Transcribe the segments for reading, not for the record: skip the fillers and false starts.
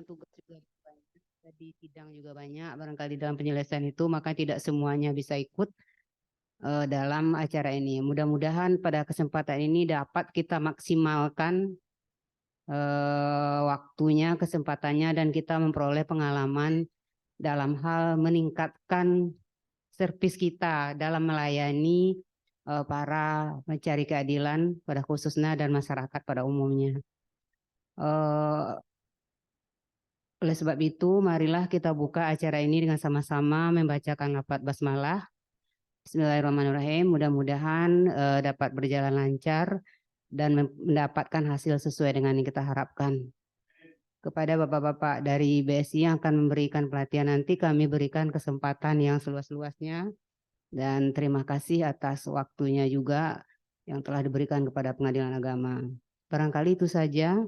tugas juga banyak, jadi sidang juga banyak, barangkali dalam penyelesaian itu, maka tidak semuanya bisa ikut dalam acara ini. Mudah-mudahan pada kesempatan ini dapat kita maksimalkan waktunya, kesempatannya, dan kita memperoleh pengalaman dalam hal meningkatkan servis kita dalam melayani para pencari keadilan pada khususnya dan masyarakat pada umumnya. Oleh sebab itu, marilah kita buka acara ini dengan sama-sama membacakan lafaz basmalah. Bismillahirrahmanirrahim. Mudah-mudahan dapat berjalan lancar dan mendapatkan hasil sesuai dengan yang kita harapkan. Kepada bapak-bapak dari BSI yang akan memberikan pelatihan nanti, kami berikan kesempatan yang seluas-luasnya dan terima kasih atas waktunya juga yang telah diberikan kepada Pengadilan Agama. Barangkali itu saja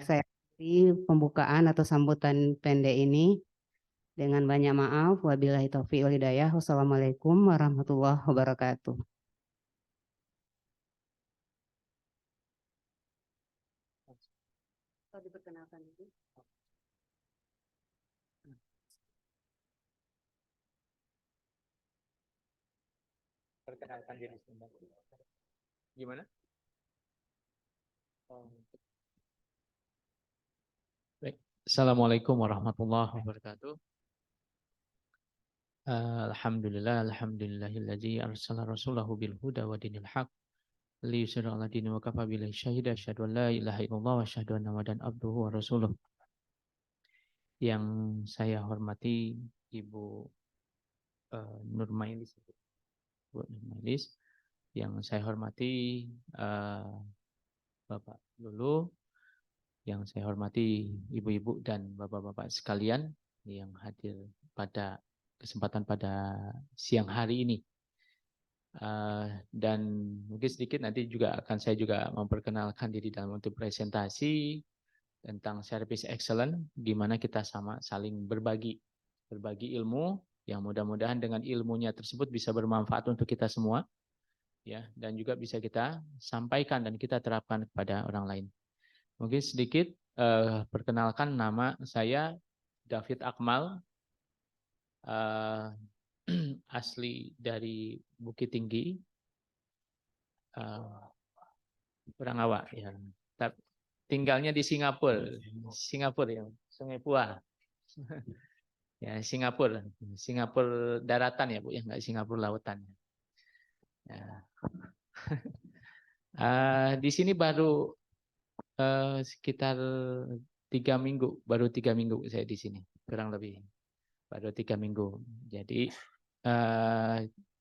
saya beri pembukaan atau sambutan pendek ini. Dengan banyak maaf, wabillahi taufiq wal hidayah. Wassalamualaikum warahmatullahi wabarakatuh. Diperkenalkan itu. Perkenalkan diri sendiri. Gimana? Baik. Assalamualaikum warahmatullahi wabarakatuh. Alhamdulillahilladzi arsala rasulahu bil huda wa dinil haq liyusira 'ala dini wa kafa billahi syahida asyhadu an la ilaha illallah wa asyhadu anna muhammadan abduhu wa rasuluh. Yang saya hormati Ibu Nurmailis, Bu Nurmailis. Yang saya hormati Bapak Lulu, yang saya hormati ibu-ibu dan bapak-bapak sekalian yang hadir pada kesempatan pada siang hari ini. Dan mungkin sedikit nanti juga akan saya juga memperkenalkan diri dalam untuk presentasi tentang service excellence, di mana kita sama saling berbagi ilmu yang mudah-mudahan dengan ilmunya tersebut bisa bermanfaat untuk kita semua, ya, dan juga bisa kita sampaikan dan kita terapkan kepada orang lain. Mungkin sedikit perkenalkan, nama saya David Akmal, asli dari Bukit Tinggi, orang Awak ya. Tinggalnya di Singapura ya, Sungai Pua. Ya, Singapura daratan ya Bu ya, nggak Singapura lautan. Ya. Di sini baru sekitar 3 minggu, baru 3 minggu saya di sini, kurang lebih baru 3 minggu. Jadi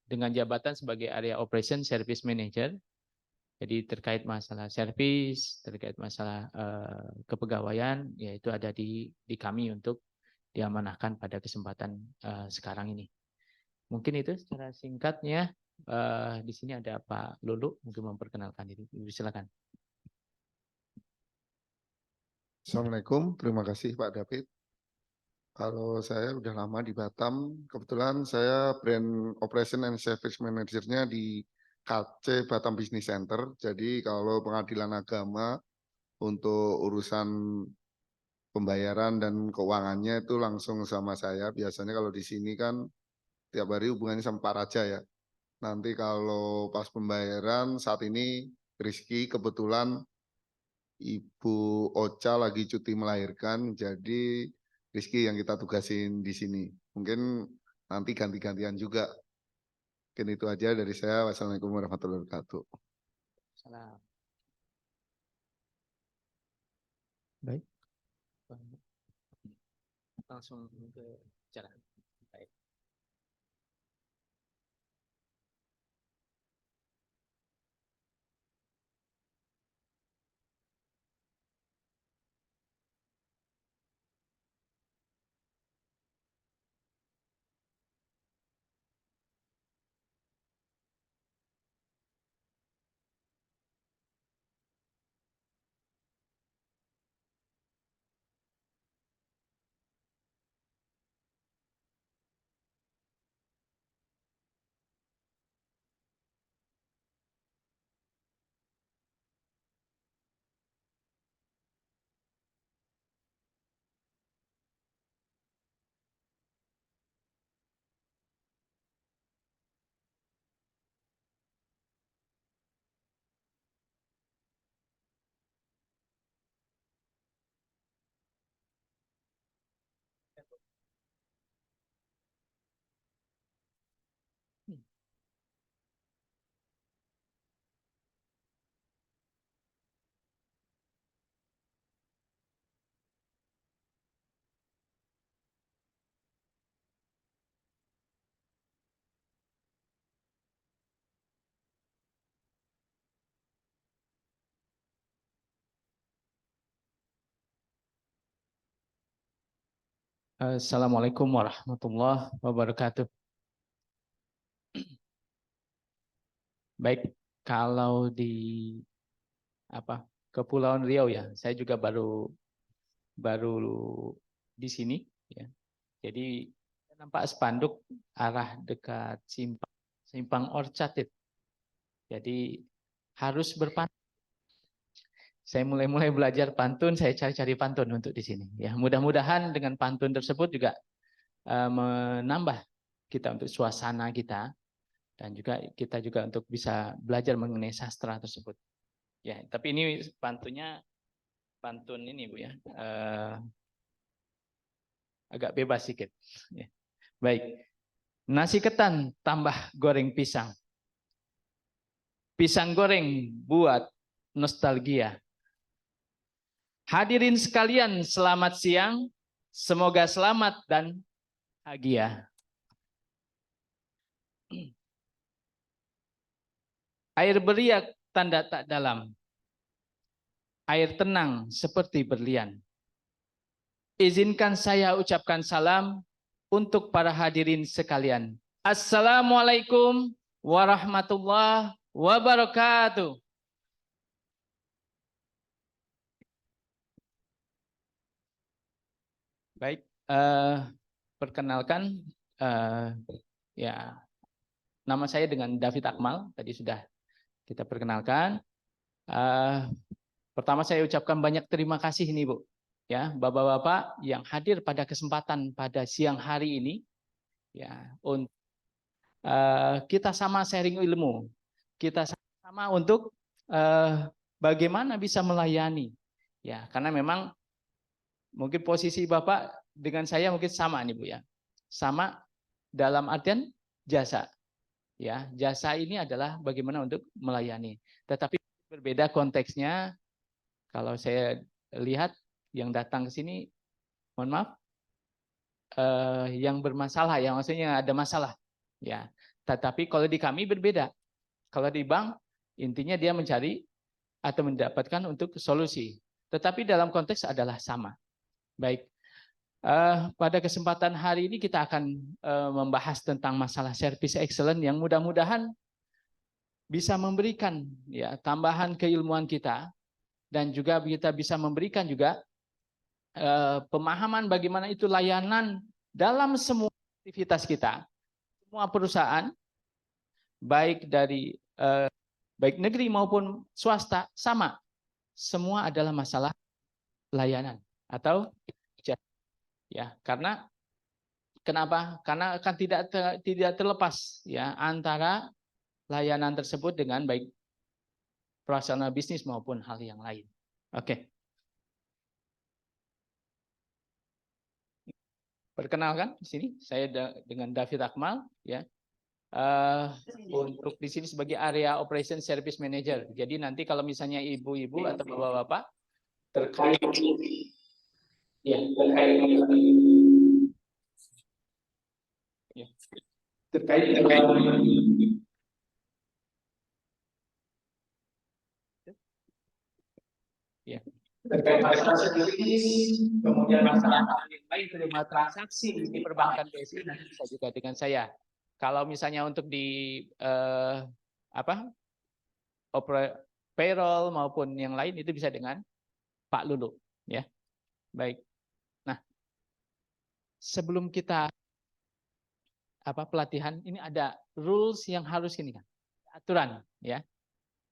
dengan jabatan sebagai Area Operation Service Manager, jadi terkait masalah service, terkait masalah kepegawaian, yaitu ada di kami untuk diamanahkan pada kesempatan sekarang ini. Mungkin itu secara singkatnya. Di sini ada Pak Lulu, mungkin memperkenalkan diri. Silakan. Assalamualaikum, terima kasih Pak David. Kalau saya udah lama di Batam, kebetulan saya brand Operation and Service Manager-nya di KC Batam Business Center. Jadi kalau pengadilan agama untuk urusan pembayaran dan keuangannya itu langsung sama saya. Biasanya kalau di sini kan tiap hari hubungannya sama Pak Raja ya. Nanti kalau pas pembayaran saat ini Rizky kebetulan Ibu Ocha lagi cuti melahirkan, jadi Rizky yang kita tugasin di sini. Mungkin nanti ganti-gantian juga. Mungkin itu aja dari saya. Wassalamualaikum warahmatullahi wabarakatuh. Salam. Baik. Langsung ke jalan. Baik. Assalamualaikum warahmatullahi wabarakatuh. Baik, kalau di Kepulauan Riau ya, saya juga baru di sini ya. Jadi nampak spanduk arah dekat simpang Orchard. Jadi harus berpantun. Saya mulai belajar pantun, saya cari-cari pantun untuk di sini ya. Mudah-mudahan dengan pantun tersebut juga menambah kita untuk suasana kita, dan juga kita juga untuk bisa belajar mengenai sastra tersebut. Ya, tapi ini pantunnya pantun ini Bu ya. Agak bebas sedikit. Ya. Baik. Nasi ketan tambah goreng pisang. Pisang goreng buat nostalgia. Hadirin sekalian, selamat siang. Semoga selamat dan bahagia. Air beriak tanda tak dalam. Air tenang seperti berlian. Izinkan saya ucapkan salam untuk para hadirin sekalian. Assalamualaikum warahmatullahi wabarakatuh. Baik, perkenalkan ya, nama saya dengan David Akmal, tadi sudah kita perkenalkan. Pertama saya ucapkan banyak terima kasih nih Bu, ya Bapak-bapak yang hadir pada kesempatan pada siang hari ini, ya untuk kita sama sharing ilmu, kita sama untuk bagaimana bisa melayani, ya karena memang mungkin posisi Bapak dengan saya mungkin sama nih Bu ya, sama dalam artian jasa, ya jasa ini adalah bagaimana untuk melayani, tetapi berbeda konteksnya. Kalau saya lihat yang datang ke sini, mohon maaf, yang bermasalah, ya maksudnya ada masalah, ya. Tetapi kalau di kami berbeda. Kalau di bank intinya dia mencari atau mendapatkan untuk solusi. Tetapi dalam konteks adalah sama. Baik. Pada kesempatan hari ini kita akan membahas tentang masalah service excellence yang mudah-mudahan bisa memberikan ya tambahan keilmuan kita. Dan juga kita bisa memberikan juga pemahaman bagaimana itu layanan dalam semua aktivitas kita, semua perusahaan, baik dari baik negeri maupun swasta, sama, semua adalah masalah layanan atau ya, karena kenapa? Karena akan tidak terlepas ya antara layanan tersebut dengan baik operasional bisnis maupun hal yang lain. Oke. Perkenalkan di sini saya dengan David Akmal ya. Untuk di sini sebagai area operation service manager. Jadi nanti kalau misalnya ibu-ibu atau bapak-bapak terkait ya terkait ya terkait masalah securities, kemudian masalah yang lain terima transaksi di perbankan BSI nanti bisa juga dengan saya. Kalau misalnya untuk di payroll maupun yang lain itu bisa dengan Pak Lulu, ya. Baik. Nah, sebelum kita pelatihan ini ada rules yang harus ini kan, aturan, ya.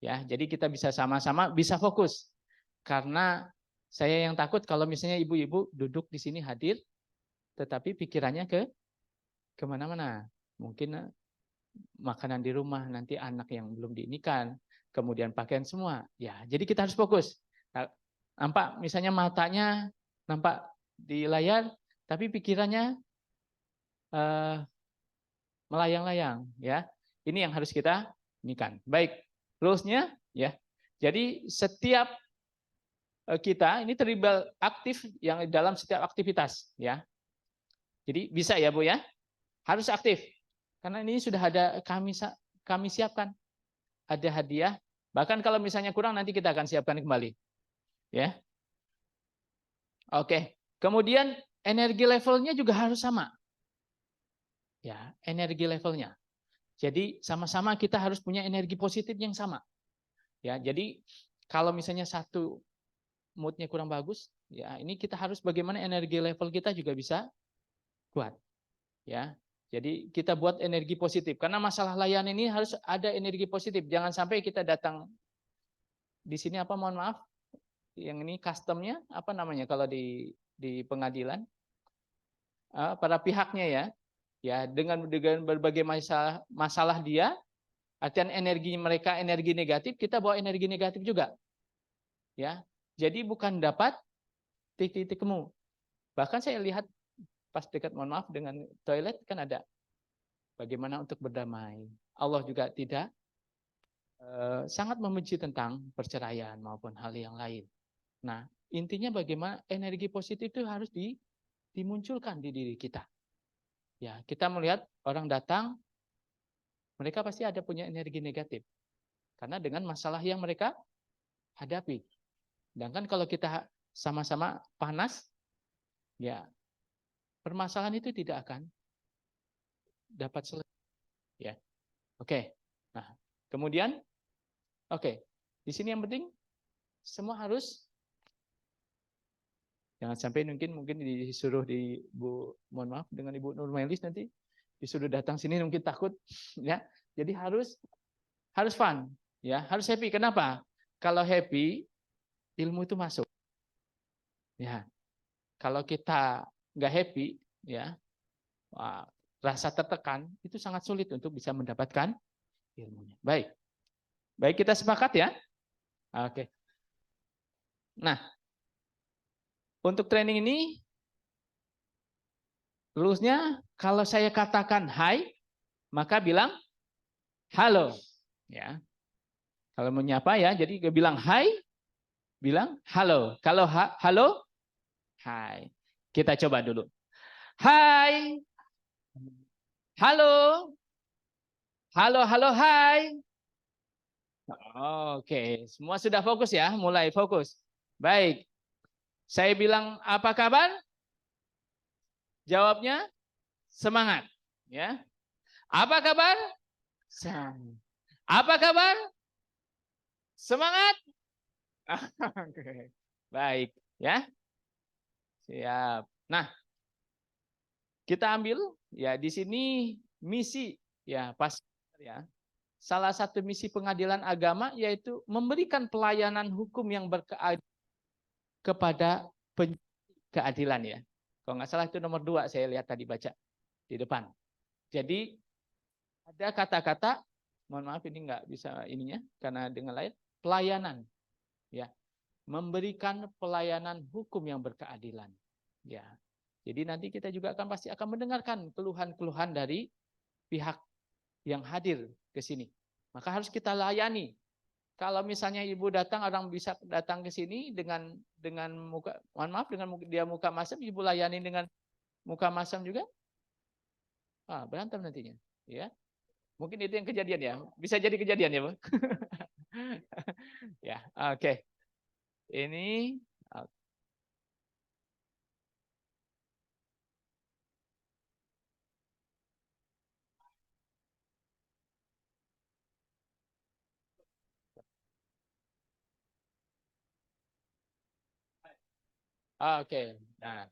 Ya, jadi kita bisa sama-sama bisa fokus. Karena saya yang takut kalau misalnya ibu-ibu duduk di sini hadir, tetapi pikirannya kemana-mana. Mungkin makanan di rumah, nanti anak yang belum diinikan, kemudian pakaian semua. Ya, jadi kita harus fokus. Nah, nampak misalnya matanya nampak di layar, tapi pikirannya melayang-layang. Ya, ini yang harus kita inikan. Baik, rules-nya ya. Jadi setiap kita ini terlibat aktif yang dalam setiap aktivitas ya. Jadi bisa ya Bu ya, harus aktif karena ini sudah ada kami siapkan, ada hadiah, bahkan kalau misalnya kurang nanti kita akan siapkan kembali ya. Oke, kemudian energi levelnya juga harus sama. Ya, energi levelnya. Jadi sama-sama kita harus punya energi positif yang sama. Ya, jadi kalau misalnya satu moodnya kurang bagus, ya ini kita harus bagaimana energi level kita juga bisa kuat. Ya, jadi kita buat energi positif. Karena masalah layanan ini harus ada energi positif. Jangan sampai kita datang di sini apa, mohon maaf, yang ini customnya apa namanya kalau di pengadilan, para pihaknya ya dengan berbagai masalah dia, artian energi mereka energi negatif, kita bawa energi negatif juga, ya. Jadi bukan dapat titik temu. Bahkan saya lihat pas dekat, mohon maaf, dengan toilet kan ada bagaimana untuk berdamai. Allah juga tidak sangat membenci tentang perceraian maupun hal yang lain. Nah, intinya bagaimana energi positif itu harus dimunculkan di diri kita. Ya, kita melihat orang datang, mereka pasti ada punya energi negatif. Karena dengan masalah yang mereka hadapi. Sedangkan kalau kita sama-sama panas, ya permasalahan itu tidak akan dapat selesai. Ya, oke. Nah, kemudian, oke, di sini yang penting semua harus, jangan sampai mungkin disuruh mohon maaf, dengan Ibu Nurmailis nanti disuruh datang sini mungkin takut, ya. Jadi harus fun, ya, harus happy. Kenapa? Kalau happy, ilmu itu masuk. Ya. Kalau kita nggak happy, ya, rasa tertekan itu sangat sulit untuk bisa mendapatkan ilmunya. Baik, kita sepakat ya. Oke. Nah, untuk training ini, rules-nya kalau saya katakan hai, maka bilang halo. Ya. Kalau menyapa ya, jadi bilang hai, bilang halo. Kalau halo, hai. Kita coba dulu. Hai. Halo. Halo, hai. Oke, semua sudah fokus ya, mulai fokus. Baik. Saya bilang apa kabar? Jawabnya semangat, ya. Apa kabar? Apa kabar? Semangat. Oke. Baik, ya. Siap. Nah, kita ambil ya di sini misi ya pas ya. Salah satu misi pengadilan agama yaitu memberikan pelayanan hukum yang berkeadilan kepada keadilan ya. Kalau nggak salah itu nomor 2 saya lihat tadi baca di depan. Jadi ada kata-kata, mohon maaf ini nggak bisa ininya karena dengan lain, pelayanan ya. Memberikan pelayanan hukum yang berkeadilan. Ya. Jadi nanti kita juga pasti akan mendengarkan keluhan-keluhan dari pihak yang hadir ke sini. Maka harus kita layani. Kalau misalnya ibu datang, orang bisa datang ke sini dengan muka, mohon maaf, dengan dia muka masam, ibu layani dengan muka masam juga, berantem nantinya. Ya, mungkin itu yang kejadian ya. Bisa jadi kejadian ya, Bu. Ya, oke. Ini. Oke, nah,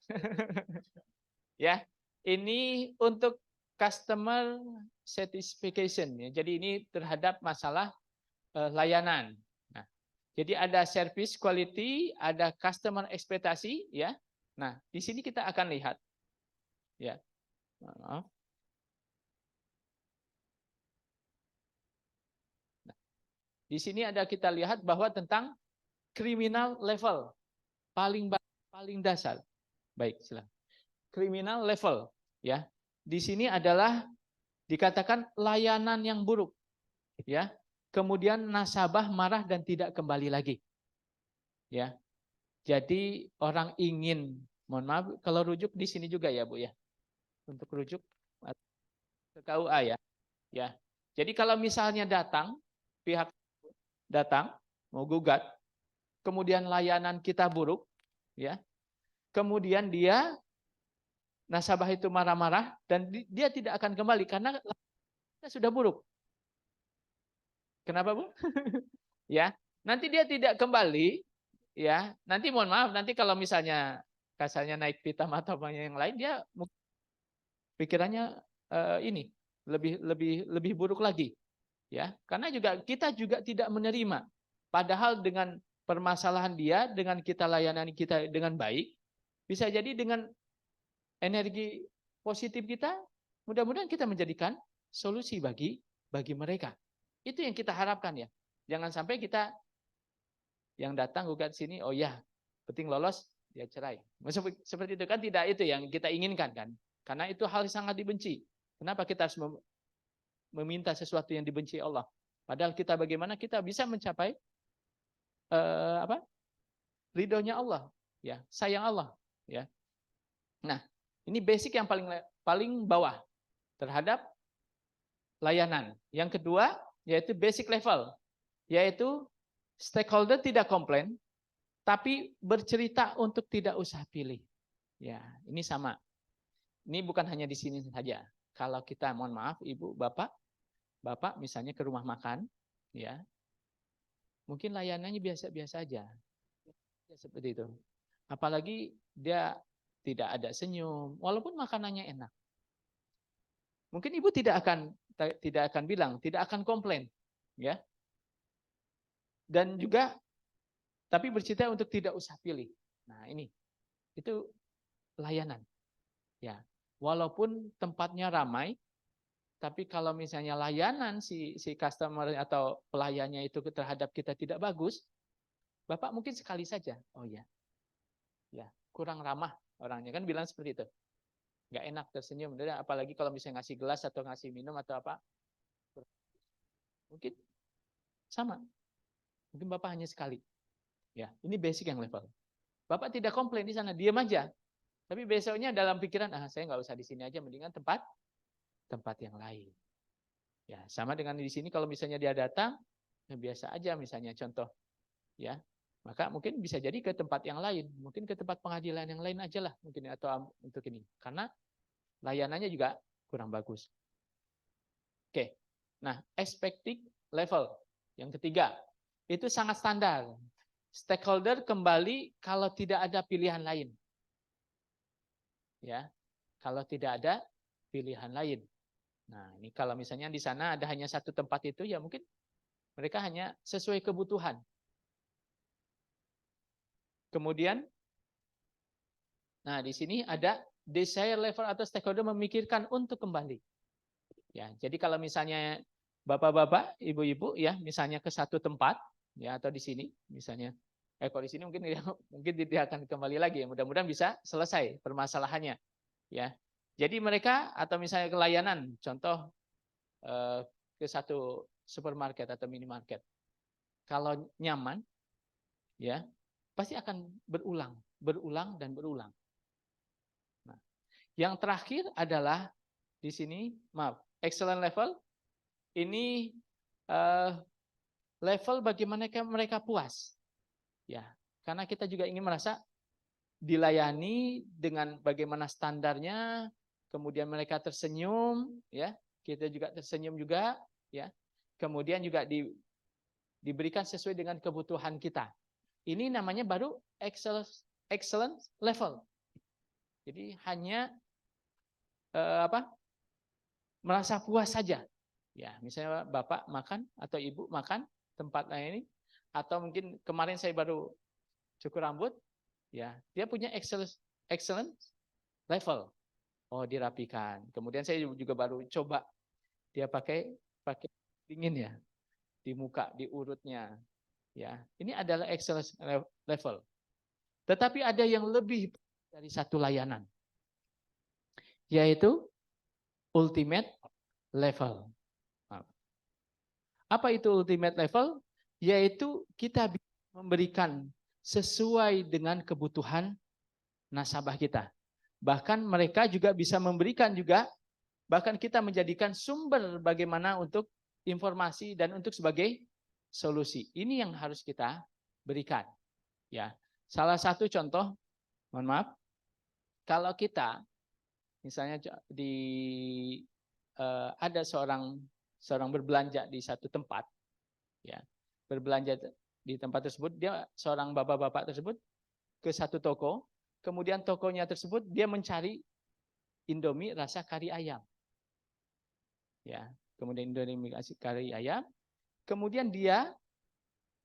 ya, ini untuk customer satisfaction ya. Jadi ini terhadap masalah layanan. Nah, jadi ada service quality, ada customer ekspektasi, ya. Nah, di sini kita akan lihat, ya. Maaf. Nah, di sini ada kita lihat bahwa tentang criminal level paling dasar. Baik, silakan. Criminal level, ya. Di sini adalah dikatakan layanan yang buruk, ya. Kemudian nasabah marah dan tidak kembali lagi, ya. Jadi orang ingin, mohon maaf, kalau rujuk di sini juga ya Bu ya, untuk rujuk ke KUA ya, ya. Jadi kalau misalnya pihak datang mau gugat, kemudian layanan kita buruk, ya. Kemudian dia nasabah itu marah-marah dan dia tidak akan kembali karena sudah buruk. Kenapa, Bu? Ya, nanti dia tidak kembali, ya. Nanti mohon maaf, nanti kalau misalnya kasarnya naik pitam atau yang lain, dia pikirannya ini lebih buruk lagi, ya. Karena kita juga tidak menerima. Padahal dengan permasalahan dia, dengan kita layanan kita dengan baik, bisa jadi dengan energi positif kita, mudah-mudahan kita menjadikan solusi bagi mereka. Itu yang kita harapkan ya. Jangan sampai kita yang datang gugat sini, oh ya, penting lolos, dia cerai. Seperti itu kan tidak itu yang kita inginkan kan. Karena itu hal yang sangat dibenci. Kenapa kita harus meminta sesuatu yang dibenci Allah? Padahal kita bagaimana kita bisa mencapai ridhonya Allah, ya, sayang Allah, ya. Nah, ini basic yang paling bawah terhadap layanan. Yang kedua yaitu basic level, yaitu stakeholder tidak komplain, tapi bercerita untuk tidak usah pilih. Ya, ini sama. Ini bukan hanya di sini saja. Kalau kita, mohon maaf, Ibu, Bapak misalnya ke rumah makan, ya, mungkin layanannya biasa-biasa aja. Ya, seperti itu. Apalagi dia tidak ada senyum, walaupun makanannya enak. Mungkin Ibu tidak akan bilang, tidak akan komplain, ya. Dan juga tapi bercerita untuk tidak usah pilih. Nah, ini itu layanan. Ya. Walaupun tempatnya ramai, tapi kalau misalnya layanan si customer atau pelayannya itu terhadap kita tidak bagus, Bapak mungkin sekali saja, oh ya. Ya, kurang ramah orangnya kan bilang seperti itu. Nggak enak tersenyum, apalagi kalau misalnya ngasih gelas atau ngasih minum atau apa. Mungkin sama. Mungkin Bapak hanya sekali. Ya, ini basic yang level. Bapak tidak komplain di sana, diam aja. Tapi besoknya dalam pikiran, saya nggak usah di sini aja, mendingan tempat yang lain. Ya, sama dengan di sini kalau misalnya dia datang, ya biasa aja misalnya contoh, ya. Maka mungkin bisa jadi ke tempat yang lain, mungkin ke tempat pengadilan yang lain aja lah mungkin atau untuk ini. Karena layanannya juga kurang bagus. Oke. Nah, expected level yang ketiga itu sangat standar. Stakeholder kembali kalau tidak ada pilihan lain. Ya. Kalau tidak ada pilihan lain. Nah, ini kalau misalnya di sana ada hanya satu tempat itu ya mungkin mereka hanya sesuai kebutuhan. Kemudian nah di sini ada desire level atau stakeholder memikirkan untuk kembali. Ya, jadi kalau misalnya Bapak-bapak, Ibu-ibu ya, misalnya ke satu tempat ya atau di sini misalnya kalau di sini mungkin tidak akan kembali lagi ya. Mudah-mudahan bisa selesai permasalahannya ya. Jadi mereka atau misalnya ke layanan, contoh ke satu supermarket atau minimarket. Kalau nyaman ya, pasti akan berulang dan berulang. Nah, yang terakhir adalah di sini, maaf, excellent level. Ini level bagaimana mereka puas. Ya, karena kita juga ingin merasa dilayani dengan bagaimana standarnya, kemudian mereka tersenyum, ya, kita juga tersenyum juga, ya. Kemudian juga diberikan sesuai dengan kebutuhan kita. Ini namanya baru excellent level. Jadi hanya merasa puas saja. Ya, misalnya Bapak makan atau Ibu makan tempat lain ini, atau mungkin kemarin saya baru cukur rambut, ya, dia punya excellent level. Oh, dirapikan. Kemudian saya juga baru coba dia pakai dingin ya di muka, di urutnya. Ya, ini adalah excellent level. Tetapi ada yang lebih dari satu layanan, yaitu ultimate level. Apa itu ultimate level? Yaitu kita bisa memberikan sesuai dengan kebutuhan nasabah kita. Bahkan mereka juga bisa memberikan juga, bahkan kita menjadikan sumber bagaimana untuk informasi dan untuk sebagai solusi. Ini yang harus kita berikan. Ya, salah satu contoh, mohon maaf, kalau kita Misalnya ada seorang berbelanja di satu tempat, ya, berbelanja di tempat tersebut, dia seorang bapak-bapak tersebut ke satu toko, kemudian tokonya tersebut dia mencari Indomie rasa kari ayam, ya, kemudian Indomie kari ayam, kemudian dia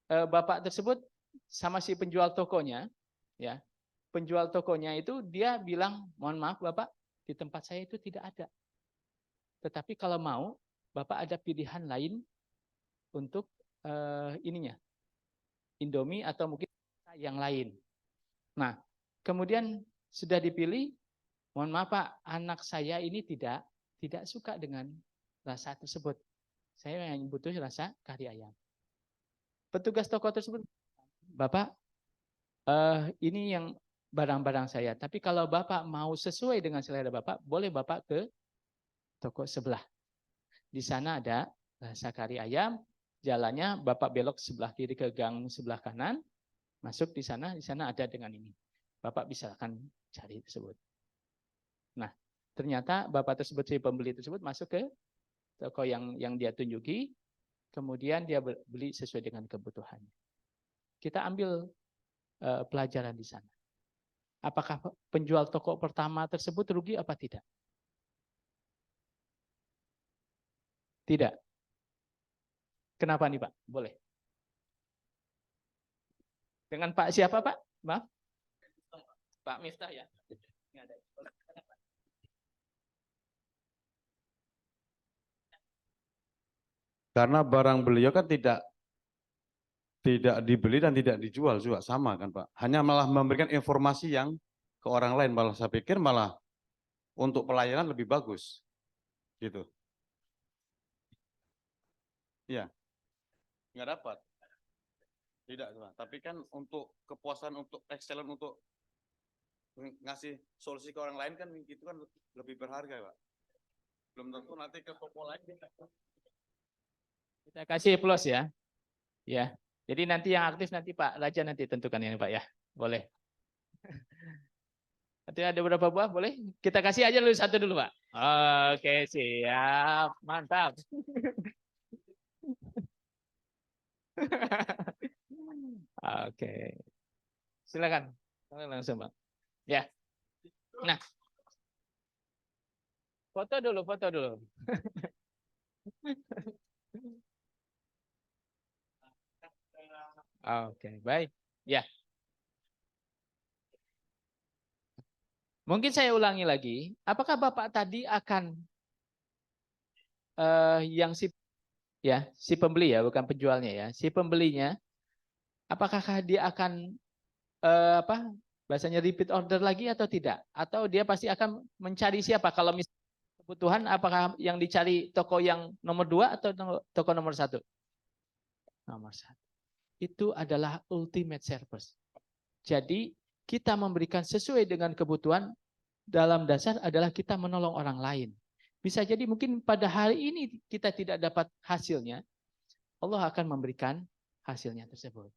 bapak tersebut sama si penjual tokonya, ya, penjual tokonya itu dia bilang, mohon maaf bapak, di tempat saya itu tidak ada. Tetapi kalau mau, bapak ada pilihan lain untuk ininya, Indomie atau mungkin yang lain. Nah, kemudian sudah dipilih, mohon maaf Pak, anak saya ini tidak suka dengan rasa tersebut. Saya yang butuh rasa kari ayam. Petugas toko tersebut, Bapak, ini yang barang-barang saya. Tapi kalau Bapak mau sesuai dengan selera Bapak, boleh Bapak ke toko sebelah. Di sana ada rasa kari ayam, jalannya Bapak belok sebelah kiri ke gang sebelah kanan, masuk di sana ada dengan ini. Bapak bisa akan cari tersebut. Nah, ternyata Bapak tersebut, si pembeli tersebut masuk ke toko yang dia tunjuki, kemudian dia beli sesuai dengan kebutuhannya. Kita ambil pelajaran di sana. Apakah penjual toko pertama tersebut rugi apa tidak? Tidak. Kenapa nih Pak? Boleh. Dengan Pak siapa Pak? Maaf. Pak Miftah ya. Karena barang beliau kan tidak dibeli dan tidak dijual juga sama kan Pak. Hanya malah memberikan informasi yang ke orang lain, malah saya pikir malah untuk pelayanan lebih bagus. Gitu. Iya. Nggak dapat. Tidak, Pak. Tapi kan untuk kepuasan, untuk excellent, untuk ngasih solusi ke orang lain kan itu kan lebih berharga, Pak. Belum tentu nanti ke toko lain. Kita kasih plus ya. Ya. Jadi nanti yang aktif nanti Pak Raja nanti tentukan ini Pak ya. Boleh. Nanti ada beberapa buah, boleh? Kita kasih aja dulu satu dulu Pak. Oke, siap. Mantap. Oke. Silakan. Langsung Pak. Ya. Nah. Foto dulu. Oke, baik. Ya. Mungkin saya ulangi lagi. Apakah Bapak tadi akan yang si pembeli ya, bukan penjualnya ya. Si pembelinya, apakah dia akan bahasanya repeat order lagi atau tidak? Atau dia pasti akan mencari siapa? Kalau misalnya kebutuhan, apakah yang dicari toko yang nomor 2 atau toko nomor 1? Nomor 1. Itu adalah ultimate service. Jadi kita memberikan sesuai dengan kebutuhan, dalam dasar adalah kita menolong orang lain. Bisa jadi mungkin pada hari ini kita tidak dapat hasilnya, Allah akan memberikan hasilnya tersebut.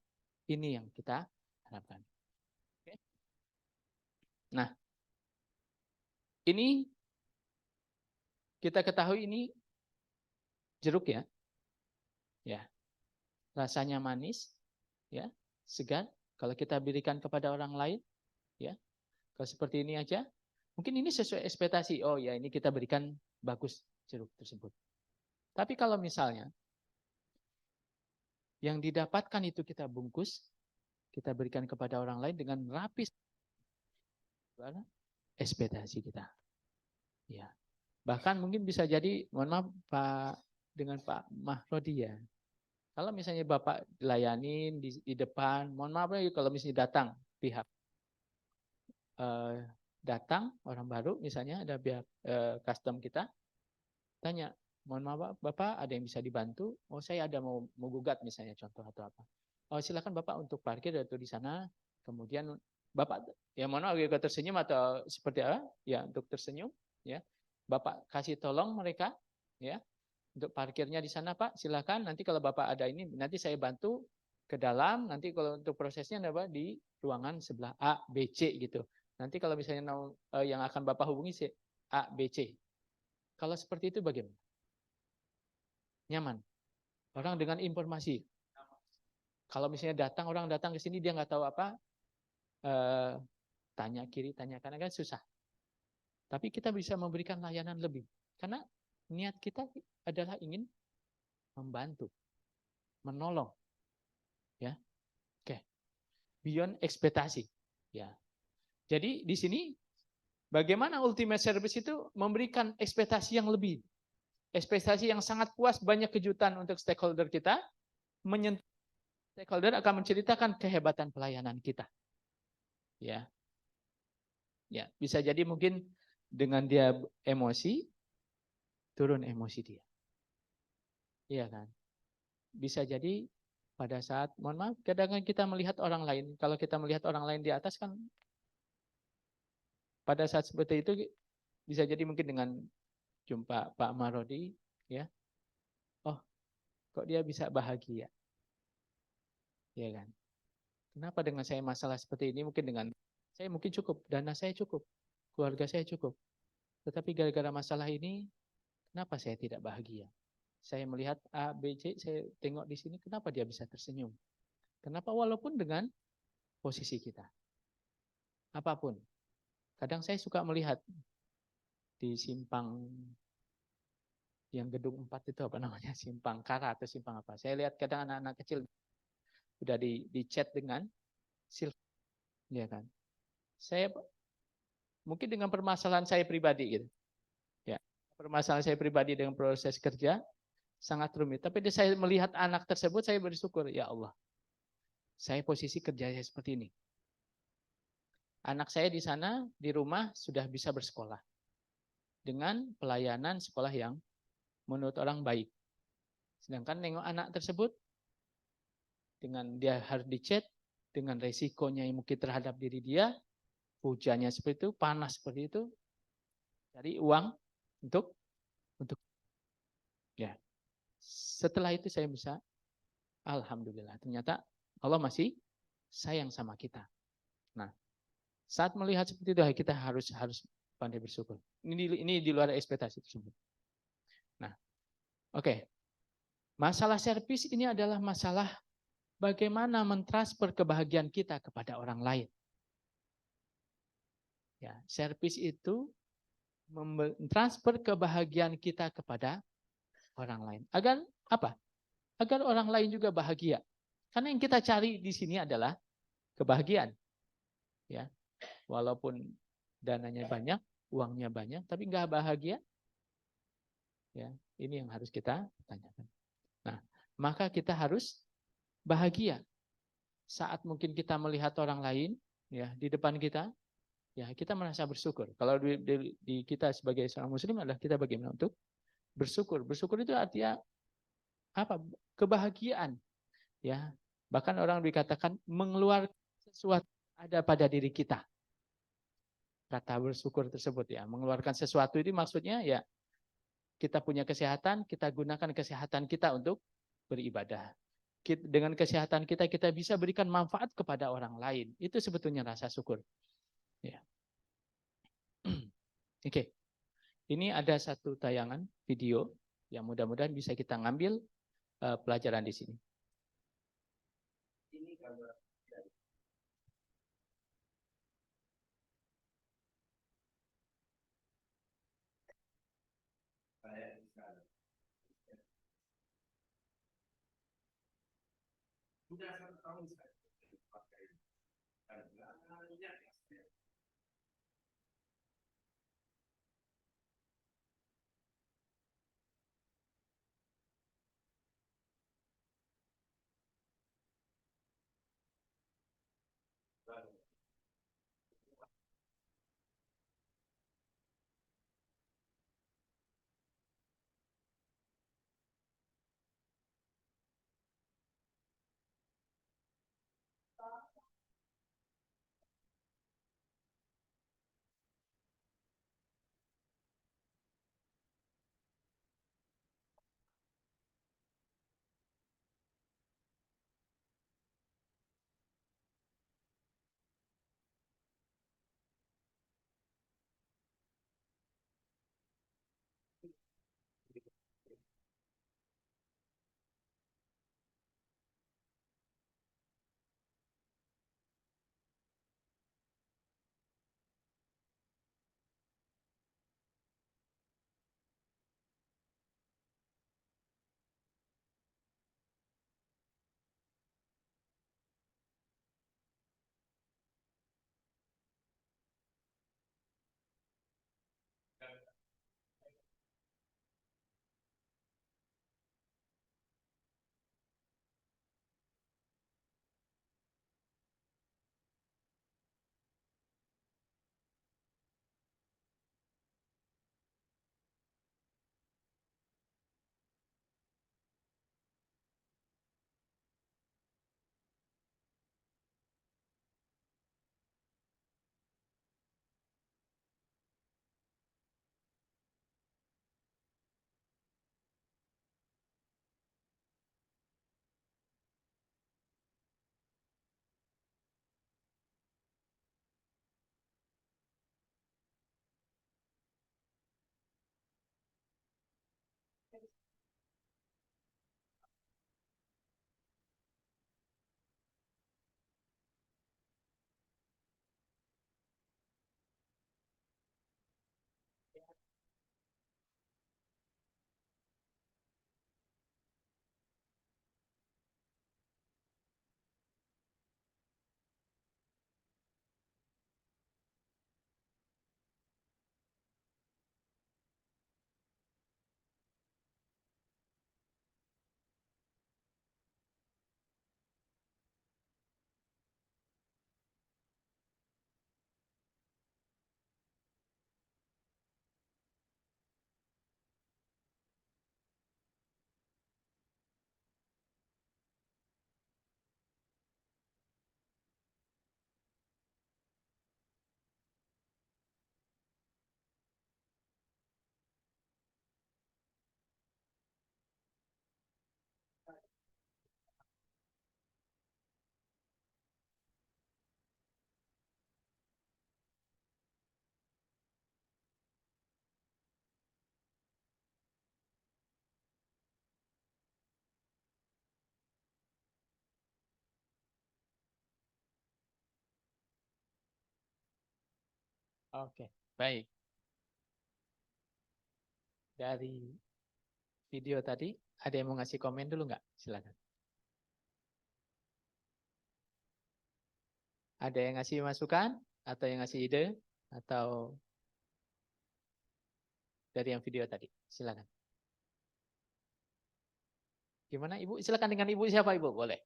Ini yang kita harapkan. Oke. Nah, ini kita ketahui ini jeruk ya. Ya. Rasanya manis, ya, segar. Kalau kita berikan kepada orang lain, ya, kalau seperti ini aja, mungkin ini sesuai ekspektasi. Oh ya, ini kita berikan bagus jeruk tersebut. Tapi kalau misalnya yang didapatkan itu kita bungkus, kita berikan kepada orang lain dengan rapi, ekspektasi kita. Ya, bahkan mungkin bisa jadi, mohon maaf Pak, dengan Pak Mahrodi ya. Kalau misalnya Bapak dilayanin di depan, mohon maaf ya kalau misalnya datang pihak datang orang baru, misalnya ada pihak custom kita, tanya, mohon maaf Bapak ada yang bisa dibantu? Oh saya ada mau gugat misalnya contoh atau apa. Oh silakan Bapak untuk parkir atau di sana. Kemudian Bapak ya mohon maaf juga tersenyum atau seperti apa? Ya untuk tersenyum ya. Bapak kasih tolong mereka ya. Untuk parkirnya di sana Pak, silakan. Nanti kalau Bapak ada ini, nanti saya bantu ke dalam. Nanti kalau untuk prosesnya ada di ruangan sebelah A, B, C gitu. Nanti kalau misalnya yang akan Bapak hubungi A, B, C. Kalau seperti itu bagaimana? Nyaman. Orang dengan informasi. Kalau misalnya orang datang ke sini dia nggak tahu apa, tanya kiri, tanya kanan kan susah. Tapi kita bisa memberikan layanan lebih. Karena niat kita adalah ingin membantu, menolong. Ya. Oke. Beyond ekspektasi. Ya. Jadi di sini bagaimana ultimate service itu memberikan ekspektasi yang lebih. Ekspektasi yang sangat puas, banyak kejutan untuk stakeholder kita. Stakeholder akan menceritakan kehebatan pelayanan kita. Ya. Ya, bisa jadi mungkin dengan dia emosi, turun emosi dia. Iya kan? Bisa jadi pada saat, mohon maaf, kadang-kadang kita melihat orang lain. Kalau kita melihat orang lain di atas kan, pada saat seperti itu bisa jadi mungkin dengan jumpa Pak Marodi, ya, oh, kok dia bisa bahagia, ya kan? Kenapa dengan saya masalah seperti ini? Mungkin dengan saya mungkin cukup, dana saya cukup, keluarga saya cukup. Tetapi gara-gara masalah ini, kenapa saya tidak bahagia? Saya melihat A, B, C, saya tengok di sini, kenapa dia bisa tersenyum? Kenapa walaupun dengan posisi kita? Apapun. Kadang saya suka melihat di simpang yang gedung 4 itu apa namanya? Simpang Kara atau simpang apa? Saya lihat kadang anak-anak kecil udah di chat dengan silver, ya kan? Saya mungkin dengan permasalahan saya pribadi gitu. Ya. Permasalahan saya pribadi dengan proses kerja sangat rumit. Tapi saya melihat anak tersebut, saya bersyukur, ya Allah. Saya posisi kerja saya seperti ini. Anak saya di sana, di rumah, sudah bisa bersekolah. Dengan pelayanan sekolah yang menurut orang baik. Sedangkan nengok anak tersebut, dengan dia harus dicet, dengan resikonya yang mungkin terhadap diri dia, hujannya seperti itu, panas seperti itu, cari uang untuk ya. Setelah itu saya bisa, alhamdulillah, ternyata Allah masih sayang sama kita. Nah, saat melihat seperti itu kita harus pandai bersyukur. Ini di luar ekspektasi tersebut. Nah, oke. Masalah servis ini adalah masalah bagaimana mentransfer kebahagiaan kita kepada orang lain. Ya, servis itu mentransfer kebahagiaan kita kepada orang lain. Agar apa? Agar orang lain juga bahagia. Karena yang kita cari di sini adalah kebahagiaan. Ya. Walaupun dananya banyak, uangnya banyak, tapi nggak bahagia. Ya, ini yang harus kita tanyakan. Nah, maka kita harus bahagia saat mungkin kita melihat orang lain ya di depan kita, ya kita merasa bersyukur. Kalau di kita sebagai seorang muslim adalah kita bagaimana untuk bersyukur. Bersyukur itu artinya apa? Kebahagiaan. Ya, bahkan orang dikatakan mengeluarkan sesuatu ada pada diri kita. Kata bersyukur tersebut ya, mengeluarkan sesuatu itu maksudnya ya kita punya kesehatan, kita gunakan kesehatan kita untuk beribadah. Dengan kesehatan kita bisa berikan manfaat kepada orang lain. Itu sebetulnya rasa syukur. Ya. Oke. Ini ada satu tayangan video yang mudah-mudahan bisa kita ngambil pelajaran di sini. Ini gambar dari sudah 1 tahun saya pakai dan banyak Oke, baik. Dari video tadi, ada yang mau ngasih komen dulu nggak? Silakan. Ada yang ngasih masukan? Atau yang ngasih ide? Atau dari yang video tadi? Silakan. Gimana Ibu? Silakan, dengan Ibu siapa Ibu? Boleh.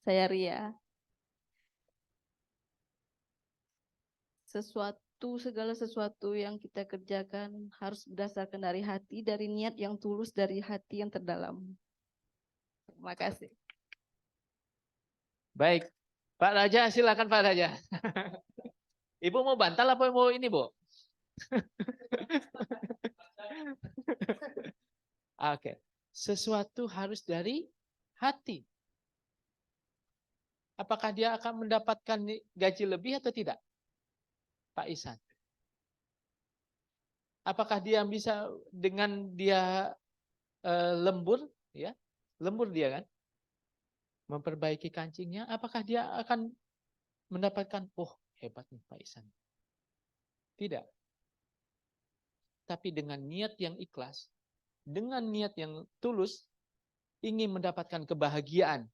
Saya Ria. Segala sesuatu yang kita kerjakan harus berdasarkan dari hati, dari niat yang tulus, dari hati yang terdalam. Terima kasih. Baik. Pak Raja, silakan Pak Raja. Ibu mau bantal apa mau ini, Bu? Oke. Sesuatu harus dari hati. Apakah dia akan mendapatkan gaji lebih atau tidak? Pak Ihsan. Apakah dia bisa dengan dia lembur, ya? Lembur dia kan? Memperbaiki kancingnya, apakah dia akan mendapatkan, oh hebat nih Pak Ihsan? Tidak. Tapi dengan niat yang ikhlas, dengan niat yang tulus, ingin mendapatkan kebahagiaan,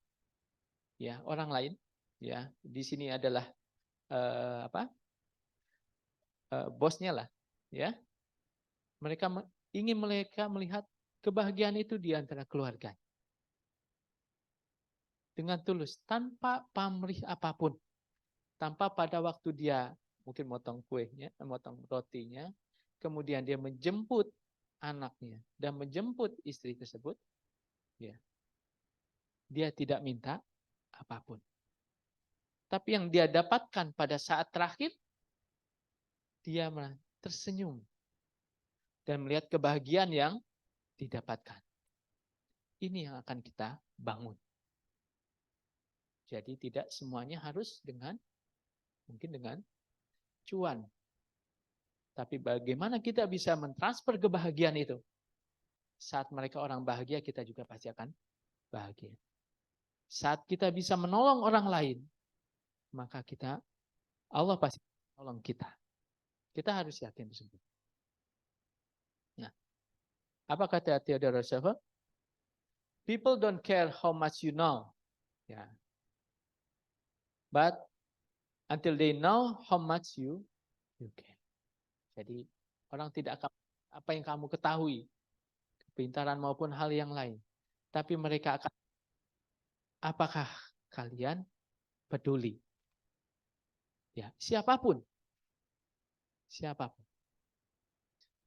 ya orang lain, ya di sini adalah bosnya lah, ya. Ingin mereka melihat kebahagiaan itu di antara keluarga. Dengan tulus, tanpa pamrih apapun. Tanpa pada waktu dia mungkin motong kuenya, motong rotinya, kemudian dia menjemput anaknya dan menjemput istri tersebut, ya. Dia tidak minta apapun. Tapi yang dia dapatkan pada saat terakhir, dia tersenyum dan melihat kebahagiaan yang didapatkan. Ini yang akan kita bangun. Jadi tidak semuanya harus mungkin dengan cuan. Tapi bagaimana kita bisa mentransfer kebahagiaan itu? Saat mereka orang bahagia, kita juga pasti akan bahagia. Saat kita bisa menolong orang lain, maka Allah pasti menolong kita. Kita harus yakin tersebut. Nah, apa kata Theodore Roosevelt? People don't care how much you know, ya. But until they know how much you care. Jadi orang tidak akan apa yang kamu ketahui, kepintaran maupun hal yang lain. Tapi mereka akan, apakah kalian peduli? Ya, siapapun.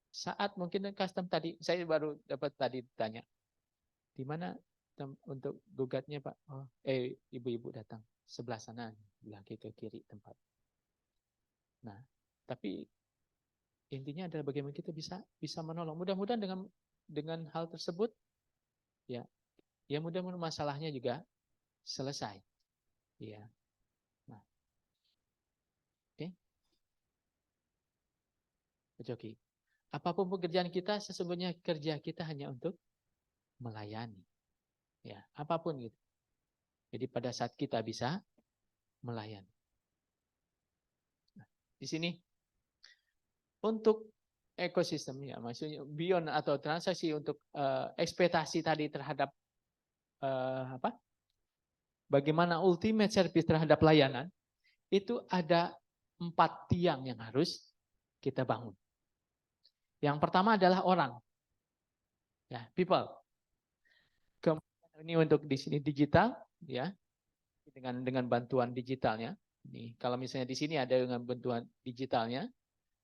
Saat mungkin custom tadi, saya baru dapat tadi tanya, di mana untuk gugatnya Pak? Oh, ibu-ibu datang sebelah sana, bilang ke kiri tempat. Nah, tapi intinya adalah bagaimana kita bisa menolong. Mudah-mudahan dengan hal tersebut, ya mudah-mudahan masalahnya juga selesai. Ya. Nah, oke. Joki. Apapun pekerjaan kita, sesungguhnya kerja kita hanya untuk melayani. Ya, apapun gitu. Jadi pada saat kita bisa melayani. Nah, di sini untuk ekosistem, ya maksudnya beyond atau transaksi untuk ekspektasi tadi terhadap bagaimana ultimate service terhadap layanan, itu ada 4 tiang yang harus kita bangun. Yang pertama adalah orang, ya people. Kemudian ini untuk di sini digital, ya dengan bantuan digitalnya. Ini kalau misalnya di sini ada dengan bantuan digitalnya,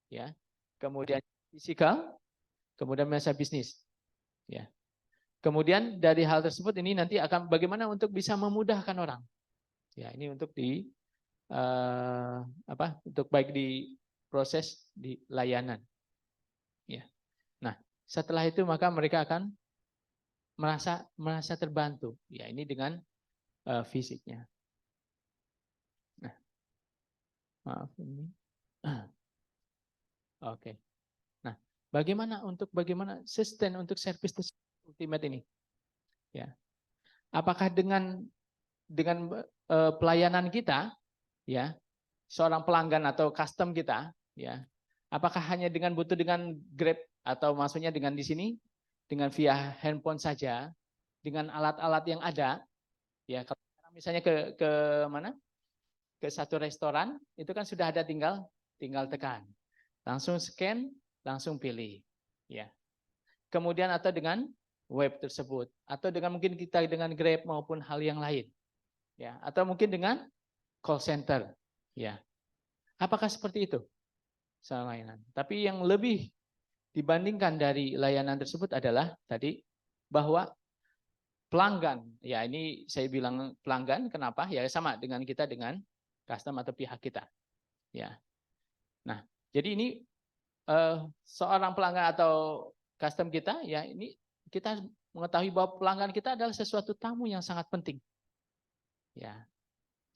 ya. Kemudian fisikal, kemudian masa bisnis, ya. Kemudian dari hal tersebut ini nanti akan bagaimana untuk bisa memudahkan orang, ya ini untuk untuk baik di proses di layanan, ya. Nah setelah itu maka mereka akan merasa terbantu, ya ini dengan fisiknya. Nah, maaf ini. Oke. Nah, bagaimana sustain untuk service ultimate ini? Ya. Apakah dengan pelayanan kita, ya, seorang pelanggan atau custom kita, ya, apakah hanya butuh dengan Grab atau maksudnya dengan di sini dengan via handphone saja, dengan alat-alat yang ada, ya, kalau misalnya ke mana? Ke satu restoran, itu kan sudah ada tinggal tekan. Langsung scan, langsung pilih. Ya. Kemudian atau dengan web tersebut. Atau dengan mungkin kita dengan Grab maupun hal yang lain. Ya. Atau mungkin dengan call center. Ya. Apakah seperti itu? Layanan. Tapi yang lebih dibandingkan dari layanan tersebut adalah tadi bahwa pelanggan, ya ini saya bilang pelanggan, kenapa? Ya sama dengan kita dengan custom atau pihak kita, ya. Nah, jadi ini seorang pelanggan atau custom kita, ya ini kita harus mengetahui bahwa pelanggan kita adalah sesuatu tamu yang sangat penting, ya.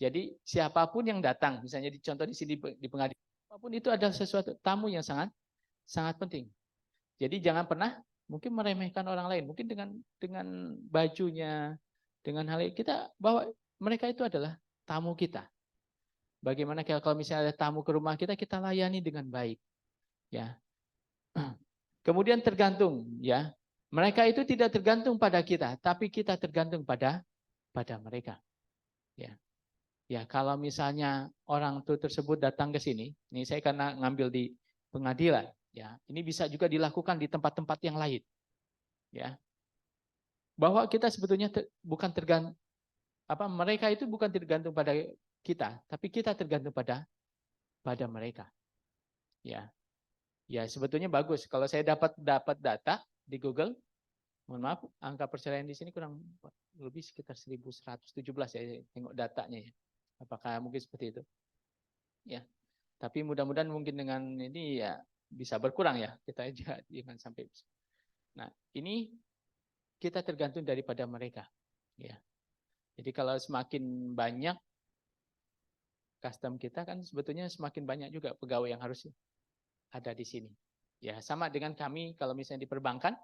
Jadi siapapun yang datang, misalnya contoh di sini di pengadilan, apapun itu adalah sesuatu tamu yang sangat penting. Jadi jangan pernah mungkin meremehkan orang lain, mungkin dengan bajunya, dengan hal kita bahwa mereka itu adalah tamu kita. Bagaimana kalau misalnya ada tamu ke rumah kita layani dengan baik, ya. Kemudian tergantung, ya. Mereka itu tidak tergantung pada kita, tapi kita tergantung pada mereka, ya. Ya, kalau misalnya orang tersebut datang ke sini, ini saya karena ngambil di pengadilan, ya. Ini bisa juga dilakukan di tempat-tempat yang lain, ya. Bahwa kita sebetulnya bukan tergantung mereka itu bukan tergantung pada kita, tapi kita tergantung pada mereka. Ya. Ya, sebetulnya bagus kalau saya dapat data di Google. Mohon maaf, angka perceraian di sini kurang lebih sekitar 1117 ya, tengok datanya ya. Apakah mungkin seperti itu? Ya. Tapi mudah-mudahan mungkin dengan ini ya bisa berkurang ya. Kita jangan sampai. Nah, ini kita tergantung daripada mereka. Ya. Jadi kalau semakin banyak custom kita kan sebetulnya semakin banyak juga pegawai yang harus ada di sini. Ya, sama dengan kami kalau misalnya di perbankan,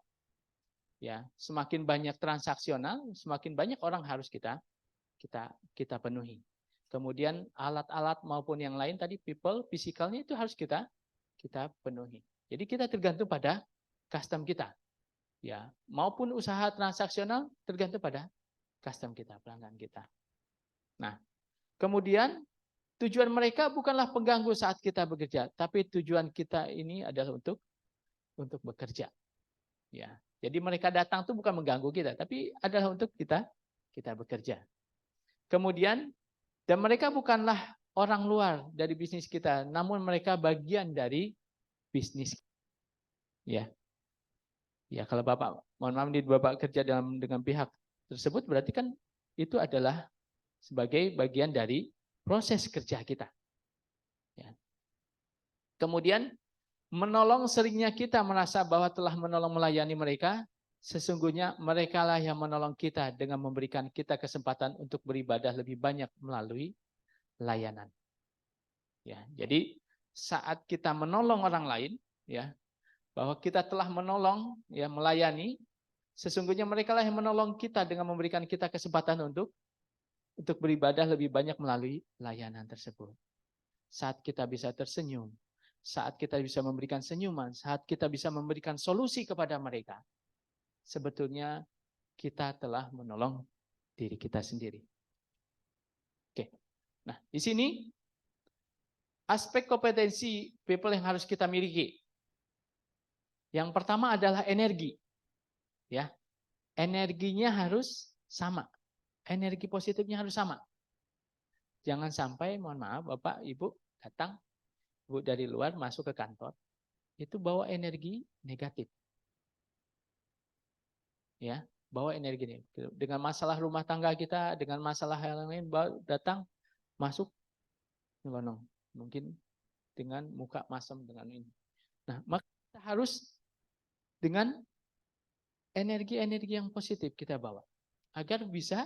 ya, semakin banyak transaksional, semakin banyak orang harus kita penuhi. Kemudian alat-alat maupun yang lain tadi physicalnya itu harus kita penuhi. Jadi kita tergantung pada custom kita. Ya, maupun usaha transaksional tergantung pada custom kita, pelanggan kita. Nah, kemudian tujuan mereka bukanlah pengganggu saat kita bekerja, tapi tujuan kita ini adalah untuk bekerja. Ya, jadi mereka datang itu bukan mengganggu kita, tapi adalah untuk kita bekerja. Kemudian dan mereka bukanlah orang luar dari bisnis kita, namun mereka bagian dari bisnis. Ya, ya kalau Bapak, mohon maaf, Bapak kerja dengan pihak tersebut, berarti kan itu adalah sebagai bagian dari proses kerja kita. Ya. Kemudian menolong, seringnya kita merasa bahwa telah menolong melayani mereka, sesungguhnya merekalah yang menolong kita dengan memberikan kita kesempatan untuk beribadah lebih banyak melalui layanan. Ya, jadi saat kita menolong orang lain, ya, bahwa kita telah menolong, ya, melayani, sesungguhnya merekalah yang menolong kita dengan memberikan kita kesempatan untuk beribadah lebih banyak melalui layanan tersebut. Saat kita bisa tersenyum, saat kita bisa memberikan senyuman, saat kita bisa memberikan solusi kepada mereka, sebetulnya kita telah menolong diri kita sendiri. Oke. Nah, di sini aspek kompetensi people yang harus kita miliki. Yang pertama adalah energi. Ya. Energinya harus sama. Energi positifnya harus sama. Jangan sampai, mohon maaf, Bapak, Ibu datang, Ibu dari luar masuk ke kantor, itu bawa energi negatif. Ya, bawa energi negatif. Dengan masalah rumah tangga kita, dengan masalah yang lain, datang, masuk, mungkin dengan muka masam dengan ini. Nah, maka kita harus dengan energi-energi yang positif kita bawa, agar bisa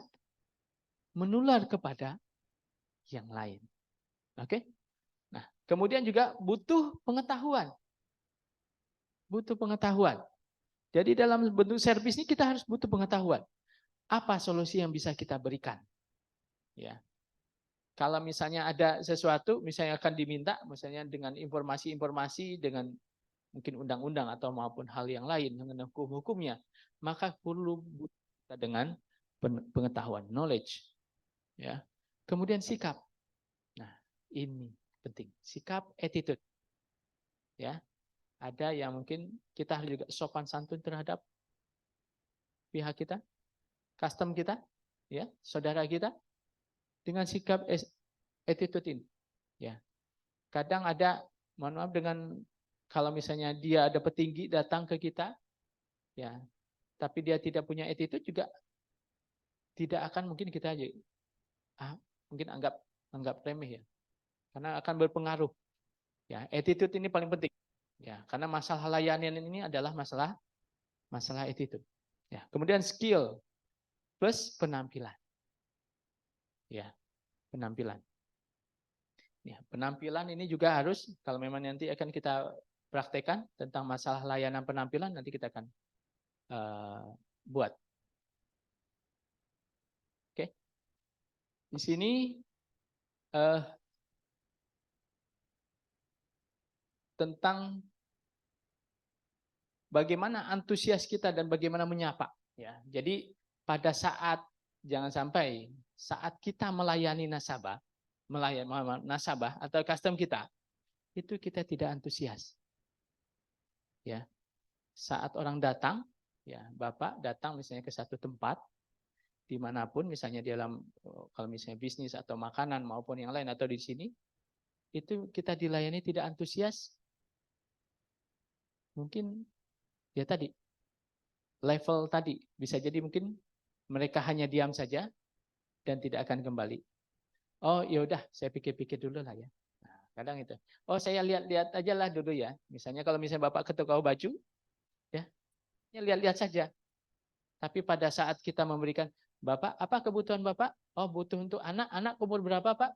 menular kepada yang lain. Oke? Nah, kemudian juga butuh pengetahuan. Butuh pengetahuan. Jadi dalam bentuk servis ini kita harus butuh pengetahuan. Apa solusi yang bisa kita berikan? Ya. Kalau misalnya ada sesuatu, misalnya akan diminta, misalnya dengan informasi-informasi, dengan mungkin undang-undang atau maupun hal yang lain, dengan hukum-hukumnya, maka perlu kita dengan pengetahuan, knowledge. Ya. Kemudian sikap. Nah, ini penting. Sikap, attitude. Ya. Ada yang mungkin kita juga sopan santun terhadap pihak kita, custom kita, ya, saudara kita, dengan sikap attitude ini. Ya. Kadang ada, mohon maaf, dengan kalau misalnya dia ada petinggi datang ke kita, ya, tapi dia tidak punya attitude juga tidak akan mungkin kita mungkin anggap remeh ya, karena akan berpengaruh. Ya, attitude ini paling penting. Ya, karena masalah layanan ini adalah masalah attitude. Ya, kemudian skill plus penampilan. Ya, penampilan. Ya, penampilan ini juga harus, kalau memang nanti akan kita praktekkan tentang masalah layanan penampilan, nanti kita akan buat. Oke. Di sini tentang bagaimana antusias kita dan bagaimana menyapa. Ya, jadi pada saat, jangan sampai saat kita melayani nasabah atau custom kita, itu kita tidak antusias. Ya, saat orang datang, ya Bapak datang misalnya ke satu tempat, dimanapun, misalnya di dalam, kalau misalnya bisnis atau makanan maupun yang lain atau di sini, itu kita dilayani tidak antusias, mungkin ya tadi level tadi bisa jadi mungkin mereka hanya diam saja dan tidak akan kembali. Oh ya udah, saya pikir-pikir dulu lah ya. Nah, kadang itu. Oh saya lihat-lihat aja lah dulu ya. Misalnya kalau misalnya Bapak ke toko baju, ya lihat-lihat saja. Tapi pada saat kita memberikan, Bapak apa kebutuhan Bapak? Oh butuh untuk anak umur berapa Pak?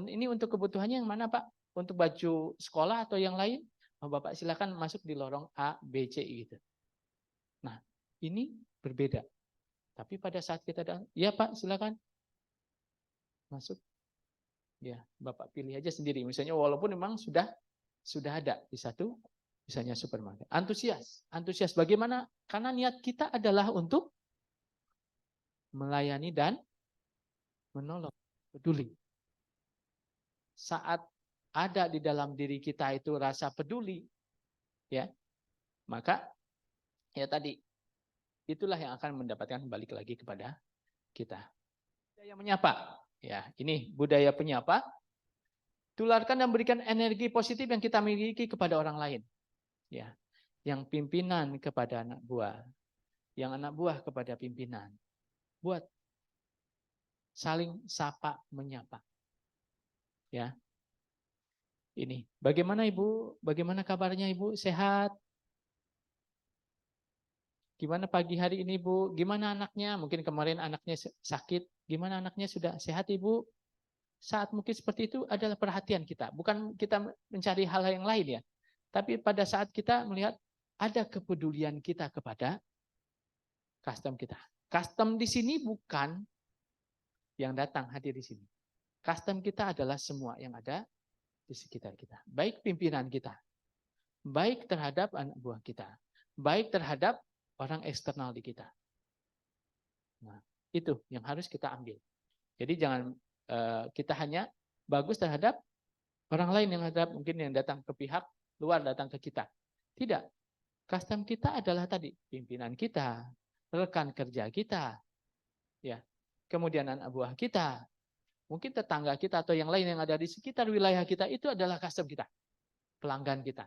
Ini untuk kebutuhannya yang mana Pak? Untuk baju sekolah atau yang lain? Oh, Bapak silakan masuk di lorong A, B, C gitu. Nah, ini berbeda. Tapi pada saat kita datang, ya Pak silakan masuk. Ya, Bapak pilih aja sendiri. Misalnya walaupun memang sudah ada di satu, misalnya supermarket. Antusias bagaimana? Karena niat kita adalah untuk melayani dan menolong, peduli. Saat ada di dalam diri kita itu rasa peduli, ya, maka ya tadi itulah yang akan mendapatkan balik lagi kepada kita. Budaya menyapa, ya ini budaya penyapa. Tularkan dan berikan energi positif yang kita miliki kepada orang lain, ya, yang pimpinan kepada anak buah, yang anak buah kepada pimpinan. Buat saling sapa menyapa, ya. Ini, bagaimana Ibu? Bagaimana kabarnya Ibu? Sehat? Gimana pagi hari ini Bu? Gimana anaknya? Mungkin kemarin anaknya sakit. Gimana anaknya, sudah sehat Ibu? Saat mungkin seperti itu adalah perhatian kita. Bukan kita mencari hal yang lain ya. Tapi pada saat kita melihat ada kepedulian kita kepada custom kita. Custom di sini bukan yang datang hadir di sini. Custom kita adalah semua yang ada di sekitar kita. Baik pimpinan kita, baik terhadap anak buah kita, baik terhadap orang eksternal di kita. Nah, itu yang harus kita ambil. Jadi jangan kita hanya bagus terhadap orang lain yang terhadap mungkin yang datang ke pihak luar, datang ke kita. Tidak. Custom kita adalah tadi pimpinan kita, rekan kerja kita, ya, kemudian anak buah kita, mungkin tetangga kita atau yang lain yang ada di sekitar wilayah kita, itu adalah custom kita, pelanggan kita.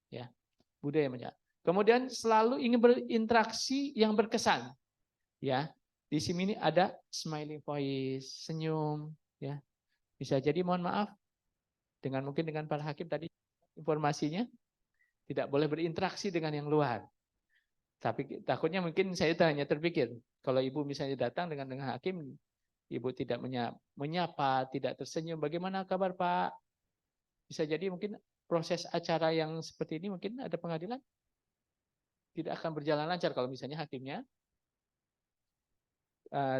Ya, budaya menyapa. Kemudian selalu ingin berinteraksi yang berkesan. Ya, di sini ada smiling voice, senyum, ya. Bisa jadi mohon maaf mungkin dengan para hakim tadi informasinya tidak boleh berinteraksi dengan yang luar. Tapi takutnya mungkin saya hanya terpikir, kalau Ibu misalnya datang dengan hakim, Ibu tidak menyapa, tidak tersenyum, bagaimana kabar Pak? Bisa jadi mungkin proses acara yang seperti ini mungkin ada pengadilan tidak akan berjalan lancar kalau misalnya hakimnya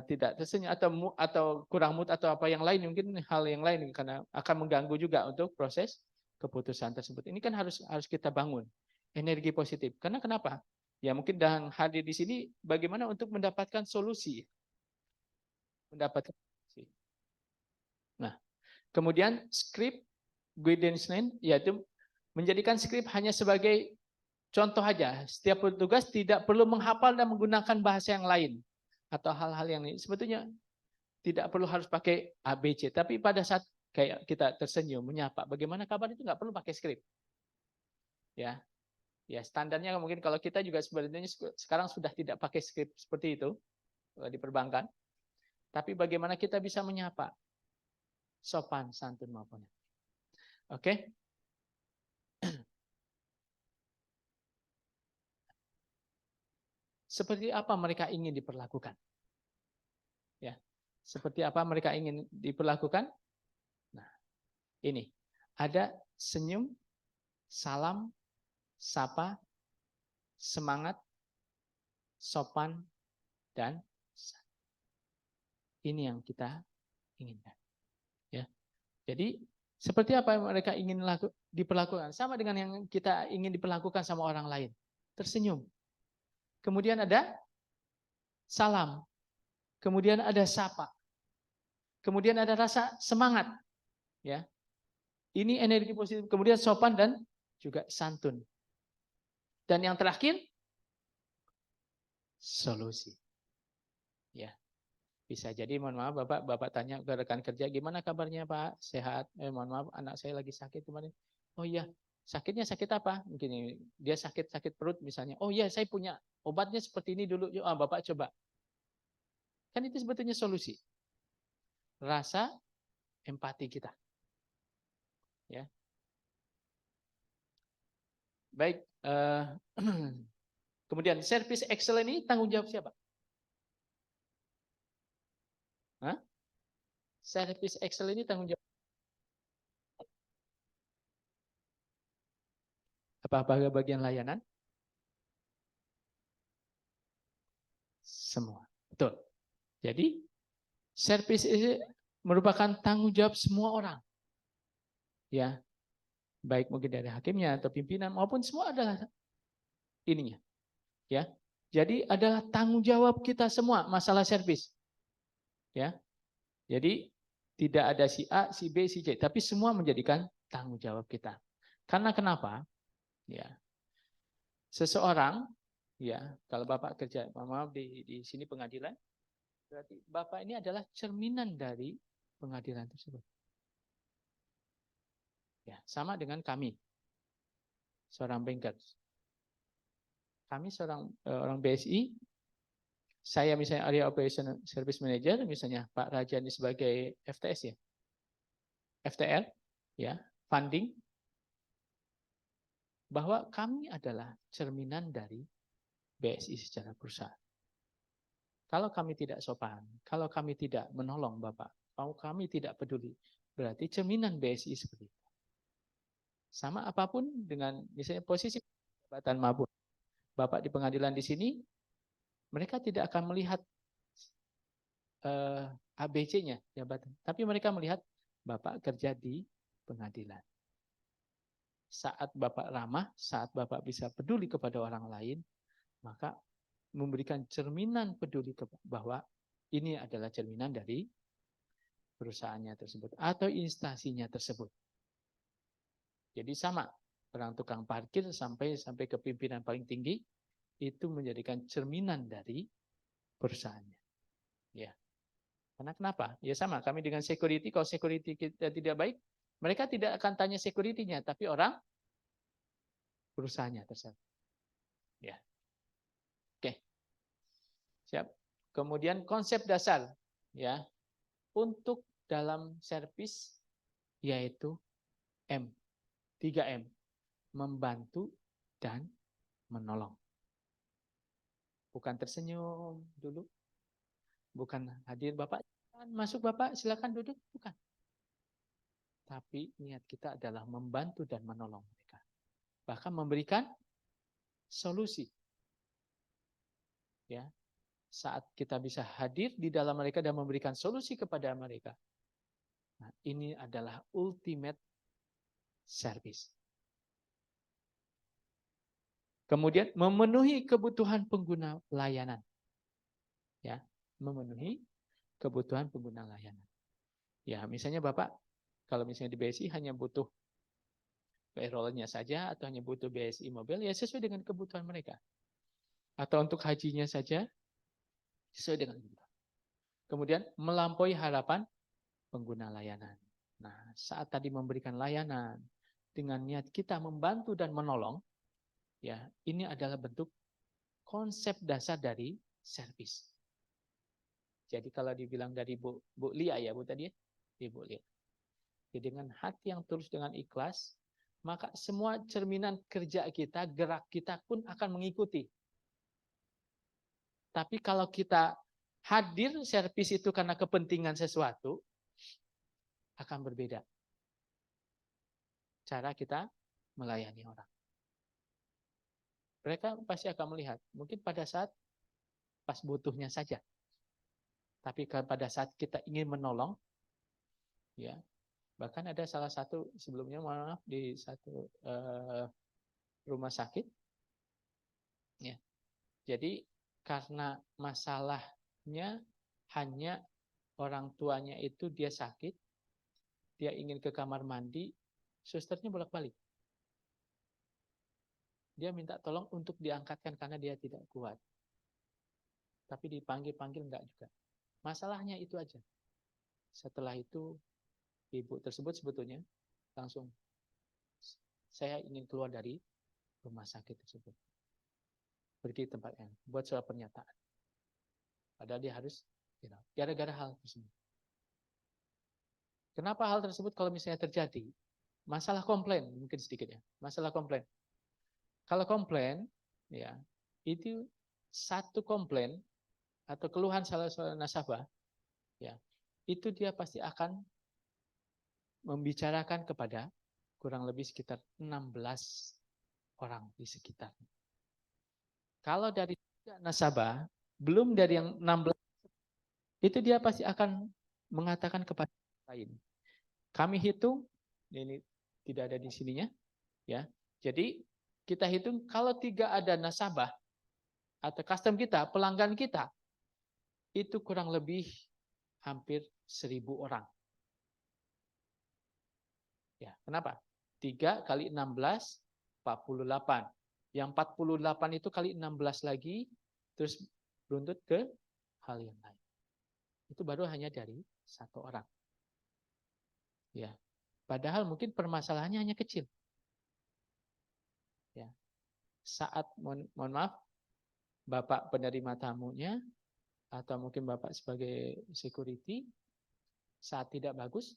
tidak tersenyum atau kurang mood atau apa yang lain, mungkin hal yang lain karena akan mengganggu juga untuk proses keputusan tersebut. Ini kan harus kita bangun energi positif. Karena kenapa? Ya mungkin dan hadir di sini bagaimana untuk mendapatkan solusi. Mendapatkan solusi. Nah, kemudian script guidance line yaitu menjadikan script hanya sebagai contoh aja. Setiap petugas tidak perlu menghafal dan menggunakan bahasa yang lain atau hal-hal yang lain. Sebetulnya tidak perlu harus pakai ABC, tapi pada saat kayak kita tersenyum, menyapa, bagaimana kabar itu nggak perlu pakai skrip. Ya, standarnya mungkin kalau kita juga sebenarnya sekarang sudah tidak pakai skrip seperti itu di perbankan. Tapi bagaimana kita bisa menyapa, sopan, santun maupun. Oke. Seperti apa mereka ingin diperlakukan? Ya, seperti apa mereka ingin diperlakukan? Nah, ini ada senyum, salam, sapa, semangat, sopan, dan ini yang kita inginkan. Ya, jadi seperti apa yang mereka ingin diperlakukan? Sama dengan yang kita ingin diperlakukan sama orang lain. Tersenyum. Kemudian ada salam. Kemudian ada sapa. Kemudian ada rasa semangat. Ya, ini energi positif. Kemudian sopan dan juga santun. Dan yang terakhir, solusi. Ya, bisa jadi mohon maaf Bapak tanya ke rekan kerja, gimana kabarnya Pak? Sehat? Mohon maaf anak saya lagi sakit kemarin. Oh iya, sakitnya sakit apa? Mungkin dia sakit perut misalnya. Oh iya, saya punya obatnya seperti ini dulu. Yuk, Bapak coba. Kan itu sebetulnya solusi. Rasa empati kita. Ya. Baik. Kemudian service excellent ini tanggung jawab siapa? Hah? Service excellent ini tanggung jawab apa bagian layanan? Semua. Betul. Jadi service ini merupakan tanggung jawab semua orang. Ya. Baik mungkin dari hakimnya atau pimpinan maupun semua adalah ininya. Ya. Jadi adalah tanggung jawab kita semua masalah service. Ya. Jadi tidak ada si A, si B, si C, tapi semua menjadikan tanggung jawab kita. Karena kenapa? Ya. Seseorang ya, kalau Bapak kerja, maaf di sini pengadilan, berarti Bapak ini adalah cerminan dari pengadilan tersebut. Ya, sama dengan kami. Seorang banker. Kami seorang orang BSI, saya misalnya Area Operation Service Manager, misalnya Pak Raja ini sebagai FTS ya. FTR ya, funding, bahwa kami adalah cerminan dari BSI secara perusahaan. Kalau kami tidak sopan, kalau kami tidak menolong Bapak, kalau kami tidak peduli, berarti cerminan BSI seperti itu. Sama apapun dengan misalnya posisi jabatan maupun Bapak di pengadilan di sini, mereka tidak akan melihat ABC-nya jabatan, tapi mereka melihat Bapak kerja di pengadilan. Saat Bapak ramah, saat Bapak bisa peduli kepada orang lain, maka memberikan cerminan peduli bahwa ini adalah cerminan dari perusahaannya tersebut atau instansinya tersebut. Jadi sama, orang tukang parkir sampai ke pimpinan paling tinggi itu menjadikan cerminan dari perusahaannya. Ya. Karena kenapa? Ya sama, kami dengan security, kalau security kita tidak baik, mereka tidak akan tanya security-nya, tapi orang perusahaannya tersebut. Ya. Oke. Siap. Kemudian konsep dasar ya untuk dalam servis yaitu M. 3M. Membantu dan menolong. Bukan tersenyum dulu. Bukan hadir Bapak, masuk Bapak, silakan duduk, bukan. Tapi niat kita adalah membantu dan menolong mereka. Bahkan memberikan solusi. Ya. saat kita bisa hadir di dalam mereka dan memberikan solusi kepada mereka. Nah, ini adalah ultimate service. Kemudian memenuhi kebutuhan pengguna layanan. Ya, memenuhi kebutuhan pengguna layanan. Ya, misalnya Bapak, kalau misalnya di BSI hanya butuh payroll-nya saja atau hanya butuh BSI mobil, ya sesuai dengan kebutuhan mereka. Atau untuk hajinya saja, sesuai dengan kebutuhan. Kemudian melampaui harapan pengguna layanan. Nah, saat tadi memberikan layanan dengan niat kita membantu dan menolong, ya, ini adalah bentuk konsep dasar dari servis. Jadi kalau dibilang dari Bu Lia ya Bu tadi ya, Ibu Lia. Jadi dengan hati yang tulus dengan ikhlas, maka semua cerminan kerja kita, gerak kita pun akan mengikuti. Tapi kalau kita hadir servis itu karena kepentingan sesuatu, akan berbeda. Cara kita melayani orang. Mereka pasti akan melihat, mungkin pada saat pas butuhnya saja. Tapi pada saat kita ingin menolong, ya, bahkan ada salah satu sebelumnya maaf di satu rumah sakit, ya. Jadi karena masalahnya hanya orang tuanya itu dia sakit, dia ingin ke kamar mandi, susternya bolak-balik. Dia minta tolong untuk diangkatkan karena dia tidak kuat. Tapi dipanggil-panggil enggak juga. Masalahnya itu aja. Setelah itu ibu tersebut sebetulnya langsung, saya ingin keluar dari rumah sakit tersebut. Pergi ke tempat yang buat surat pernyataan. Padahal dia harus gara-gara hal tersebut. Kenapa hal tersebut kalau misalnya terjadi? Masalah komplain mungkin sedikit ya. Masalah komplain. Kalau komplain, ya itu satu komplain atau keluhan salah seorang nasabah, ya itu dia pasti akan membicarakan kepada kurang lebih sekitar 16 orang di sekitar. Kalau dari nasabah, belum dari yang 16, itu dia pasti akan mengatakan kepada lain. Kami hitung, ini tidak ada di sininya, ya. Jadi kita hitung kalau 3 ada nasabah atau custom kita, pelanggan kita, itu kurang lebih hampir 1.000 orang. Ya, kenapa? 3 kali 16, 48. Yang 48 itu kali 16 lagi, terus beruntut ke hal yang lain. Itu baru hanya dari 1 orang. Ya, padahal mungkin permasalahannya hanya kecil. Ya, saat mohon maaf, Bapak penerima tamunya atau mungkin Bapak sebagai security saat tidak bagus,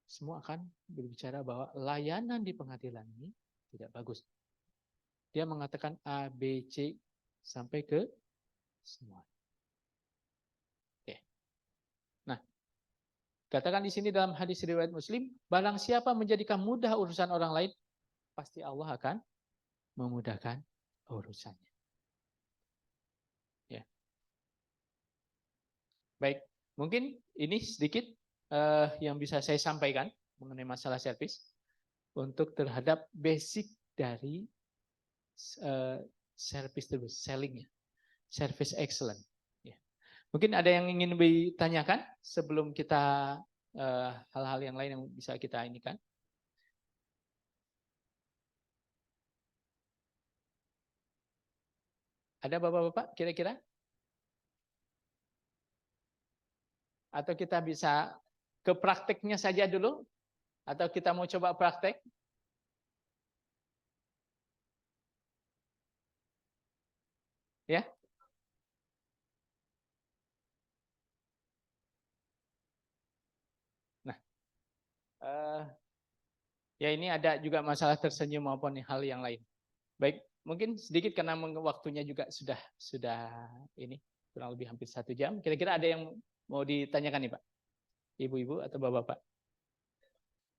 semua akan berbicara bahwa layanan di pengadilan ini tidak bagus. Dia mengatakan A, B, C sampai ke semua. Oke. Nah, katakan di sini dalam hadis riwayat Muslim, barang siapa menjadikan mudah urusan orang lain, pasti Allah akan memudahkan urusannya. Ya. Baik, mungkin ini sedikit yang bisa saya sampaikan mengenai masalah servis untuk terhadap basic dari service tersebut, sellingnya, service excellent. Ya. Mungkin ada yang ingin ditanyakan sebelum kita hal-hal yang lain yang bisa kita inikan. Ada bapak-bapak kira-kira? Atau kita bisa ke prakteknya saja dulu? Atau kita mau coba praktek? Ya? Nah, ya ini ada juga masalah tersenyum maupun hal yang lain. Baik, mungkin sedikit karena waktunya juga sudah ini kurang lebih hampir 1 jam. Kira-kira ada yang mau ditanyakan nih Pak? Ibu-ibu atau bapak-bapak?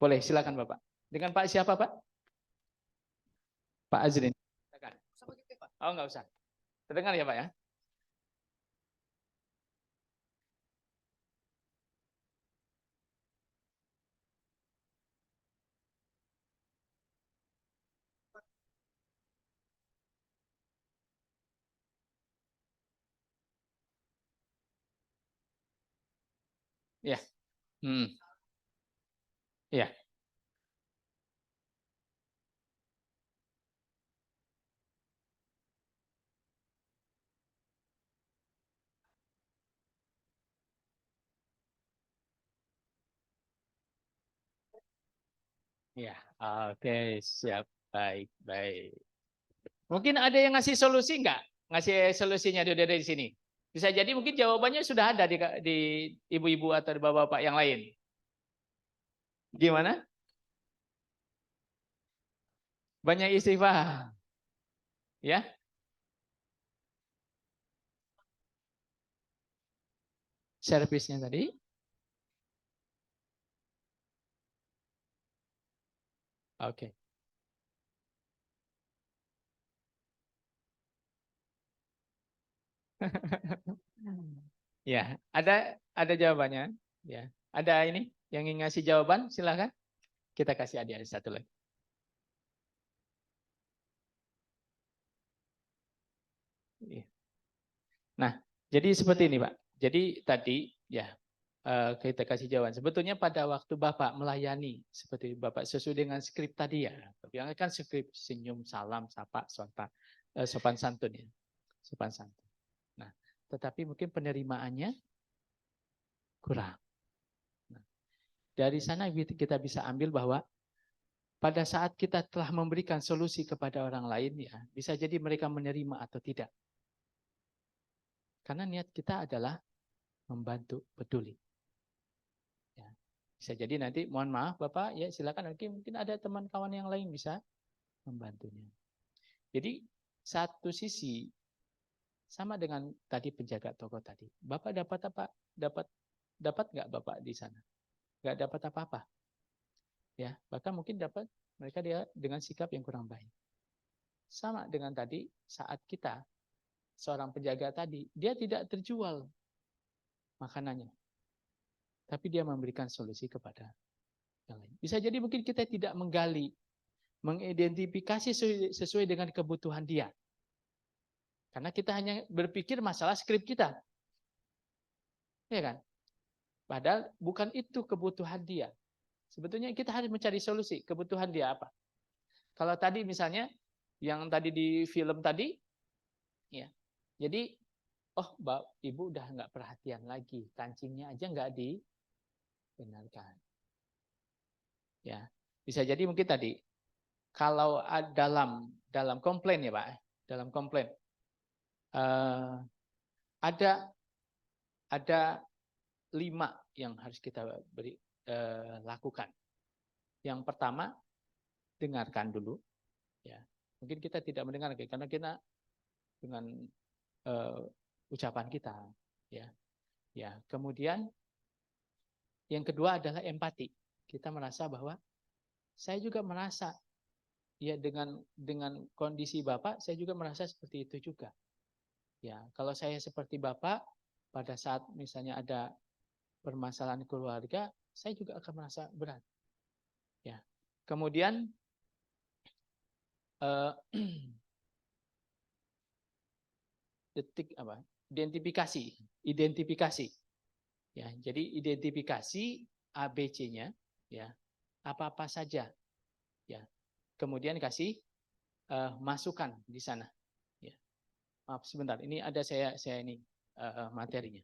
Boleh, silakan Bapak. Dengan Pak siapa Pak? Pak Azrin. Silakan. Oh, nggak usah. Terdengar ya Pak ya? Ya. Hmm. Ya. Ya. Oke, siap. Baik, baik. Mungkin ada yang ngasih solusi nggak? Ngasih solusinya dari sini. Bisa jadi mungkin jawabannya sudah ada di ibu-ibu atau di bapak-bapak yang lain. Gimana? Banyak istighfar. Ya. Servisnya tadi. Oke. Ya, ada jawabannya. Ya, ada ini yang ingin ngasih jawaban, silakan. Kita kasih adik satu lagi. Iya. Nah, jadi seperti ini, Pak. Jadi tadi ya kita kasih jawaban. Sebetulnya pada waktu Bapak melayani seperti Bapak sesuai dengan skrip tadi ya. Yang kan skrip senyum, salam, sapa, sopan santun ya. Sopan santun. Nah, tetapi mungkin penerimaannya kurang. Nah, dari sana kita bisa ambil bahwa pada saat kita telah memberikan solusi kepada orang lain ya, bisa jadi mereka menerima atau tidak. Karena niat kita adalah membantu, peduli. Ya. Bisa jadi nanti, mohon maaf Bapak, ya silakan nanti mungkin ada teman kawan yang lain bisa membantunya. Jadi satu sisi sama dengan tadi penjaga toko tadi. Bapak dapat apa? Dapat nggak Bapak di sana? Nggak dapat apa-apa. Ya, bahkan mungkin dapat mereka dia dengan sikap yang kurang baik. Sama dengan tadi saat kita seorang penjaga tadi, dia tidak terjual makanannya. Tapi dia memberikan solusi kepada yang lain. Bisa jadi mungkin kita tidak menggali, mengidentifikasi sesuai dengan kebutuhan dia. Karena kita hanya berpikir masalah skrip kita. Ya kan? Padahal bukan itu kebutuhan dia. Sebetulnya kita harus mencari solusi, kebutuhan dia apa. Kalau tadi misalnya, yang tadi di film tadi, ya, jadi, oh ibu udah nggak perhatian lagi, kancingnya aja nggak dibenarkan. Ya, bisa jadi mungkin tadi, kalau dalam komplain ya Pak, dalam komplain, ada 5 yang harus kita lakukan. Yang pertama, dengarkan dulu. Ya, mungkin kita tidak mendengar karena kita dengan ucapan kita. Ya, kemudian yang kedua adalah empati. Kita merasa bahwa saya juga merasa ya dengan kondisi Bapak, saya juga merasa seperti itu juga. Ya, kalau saya seperti Bapak, pada saat misalnya ada permasalahan keluarga, saya juga akan merasa berat. Ya. Kemudian identifikasi. Ya, jadi identifikasi ABC-nya ya. Apa-apa saja. Ya. Kemudian kasih masukan di sana. Ya. Maaf sebentar, ini ada saya ini materinya.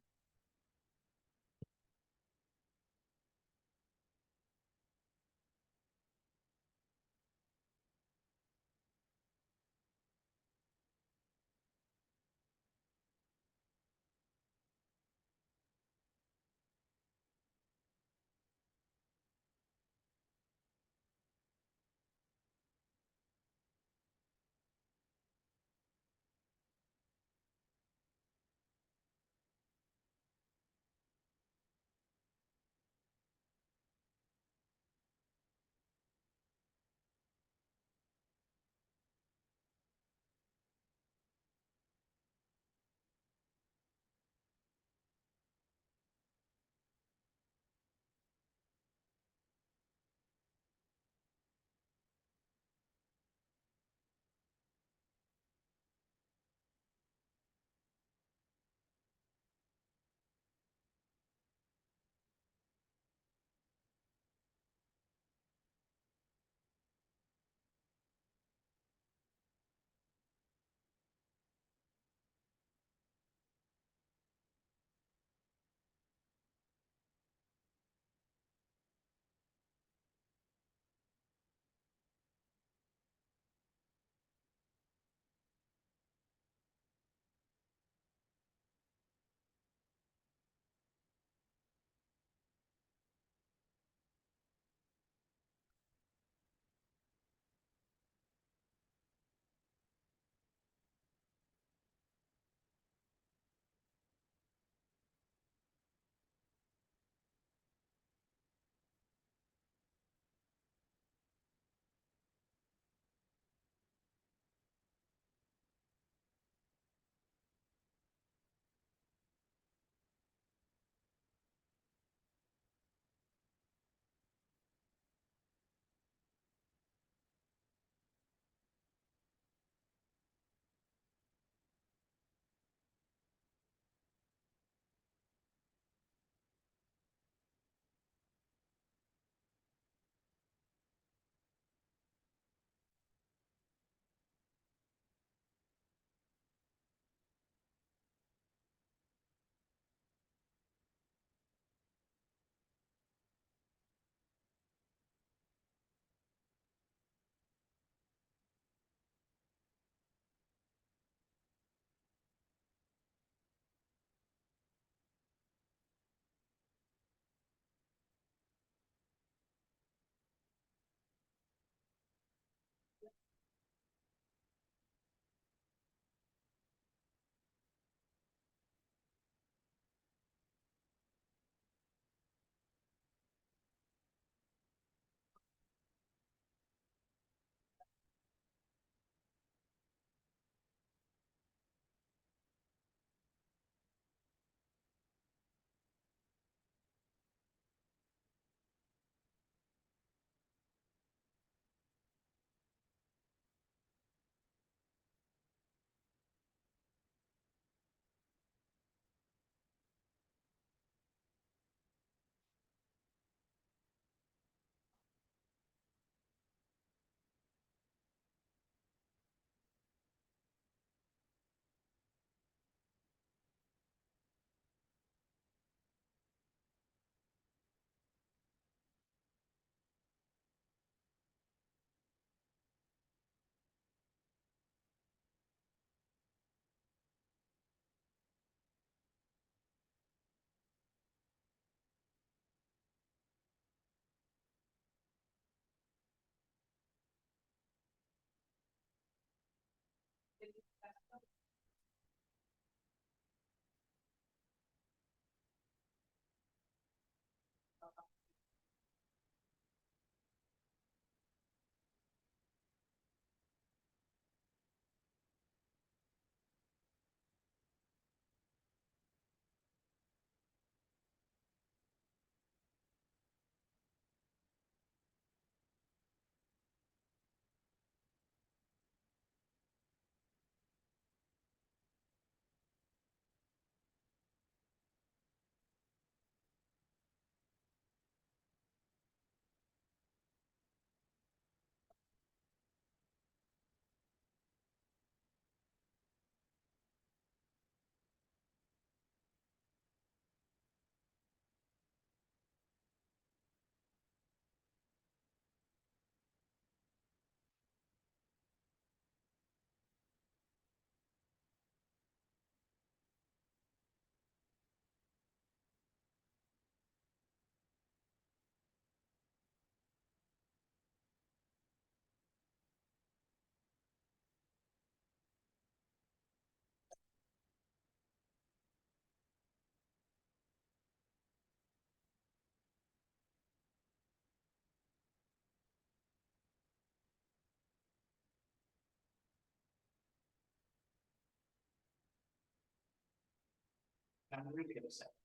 I'm really upset.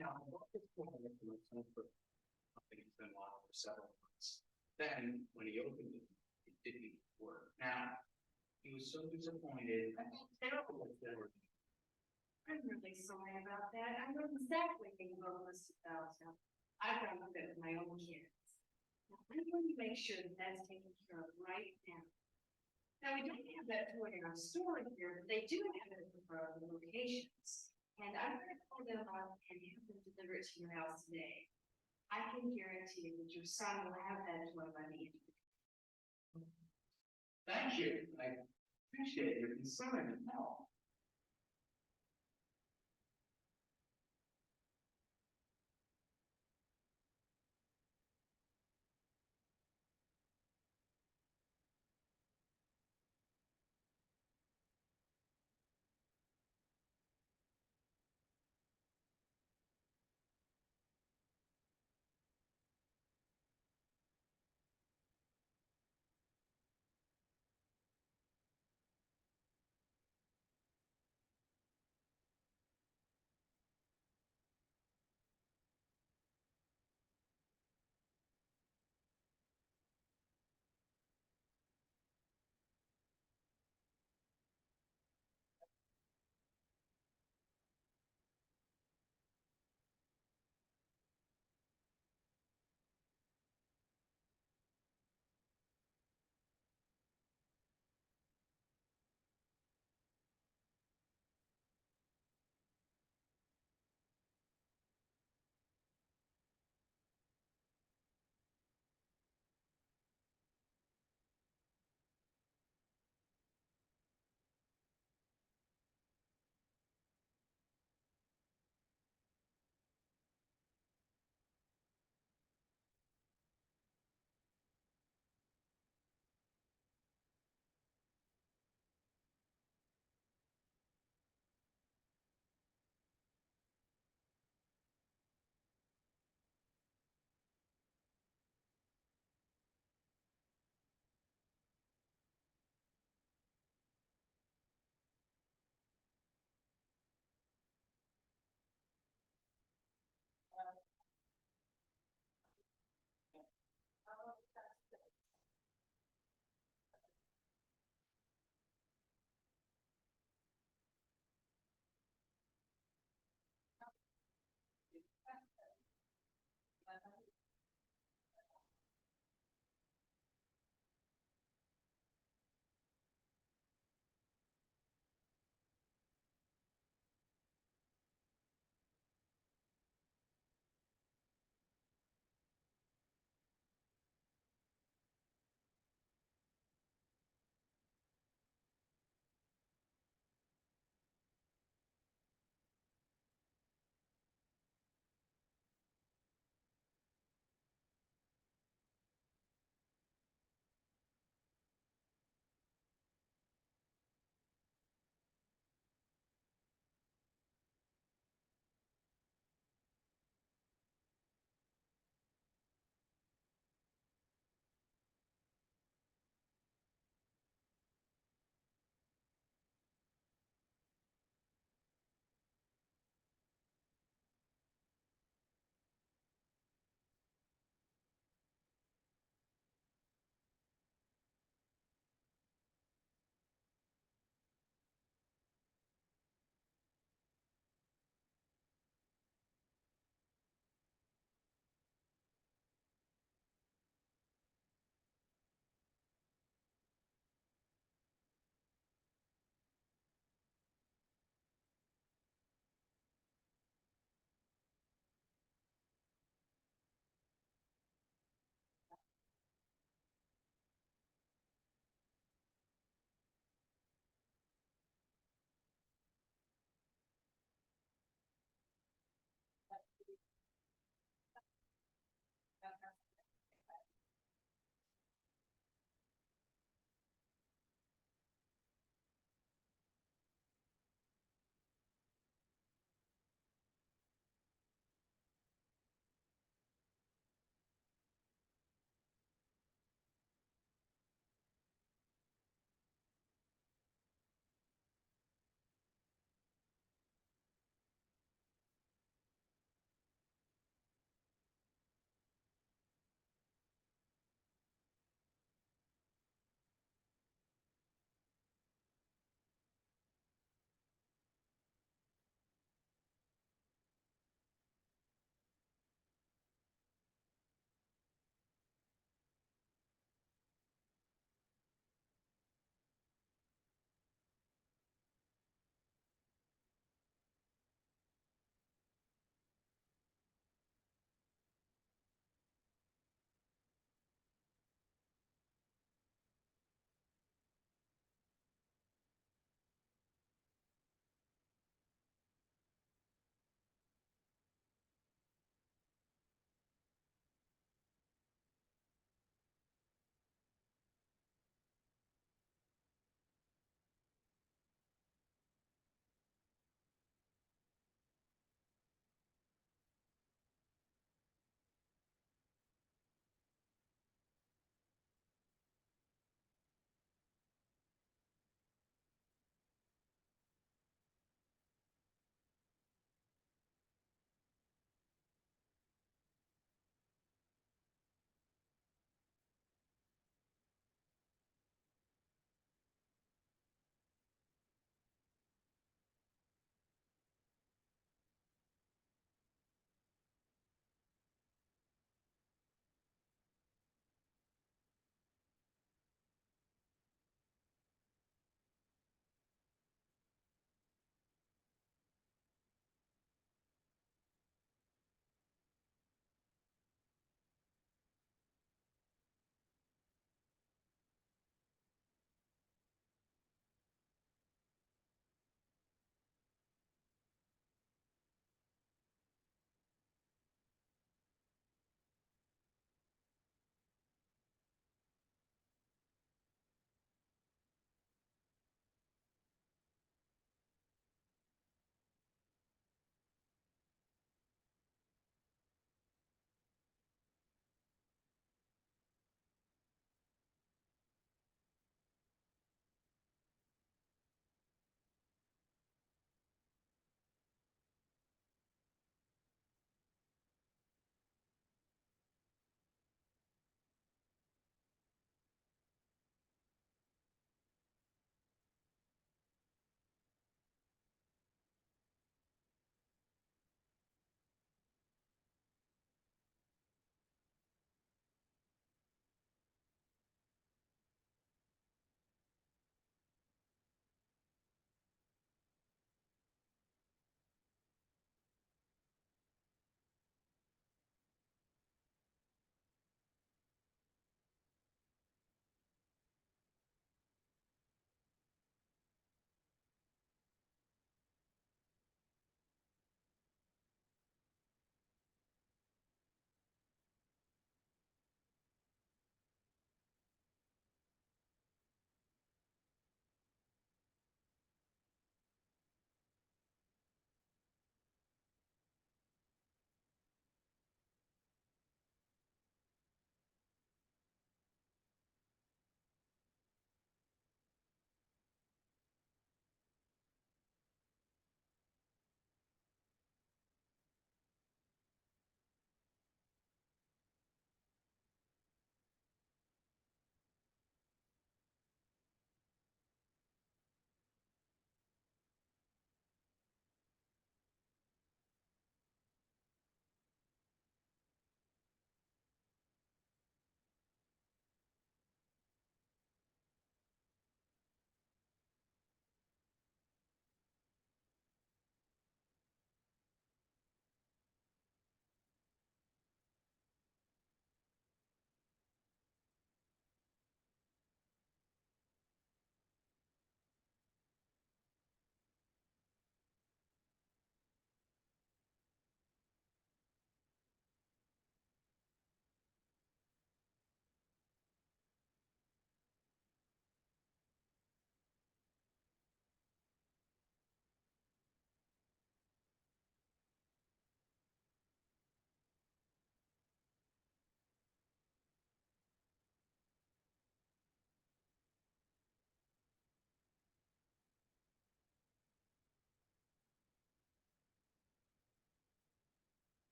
Now, what is going on with the company's been on for several months. Then, when he opened it, it didn't work. Now, he was so disappointed. I felt terrible with that. I'm really sorry about that. I know exactly what you're about. I've got to with my own kids. I'm going to make sure that that's taken care of right now. Now, we don't have that toy in our store here, but they do have it for other locations. And I'm going to call them up and have them deliver it to your house today. I can guarantee you that your son will have that toy by the end of the day. Thank you. I appreciate your concern and help.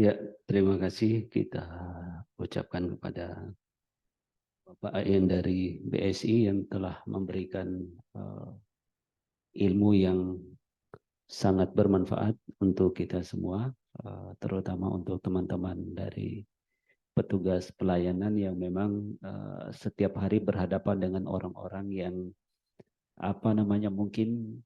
Ya, terima kasih kita ucapkan kepada Bapak Ayan dari BSI yang telah memberikan ilmu yang sangat bermanfaat untuk kita semua, terutama untuk teman-teman dari petugas pelayanan yang memang setiap hari berhadapan dengan orang-orang yang mungkin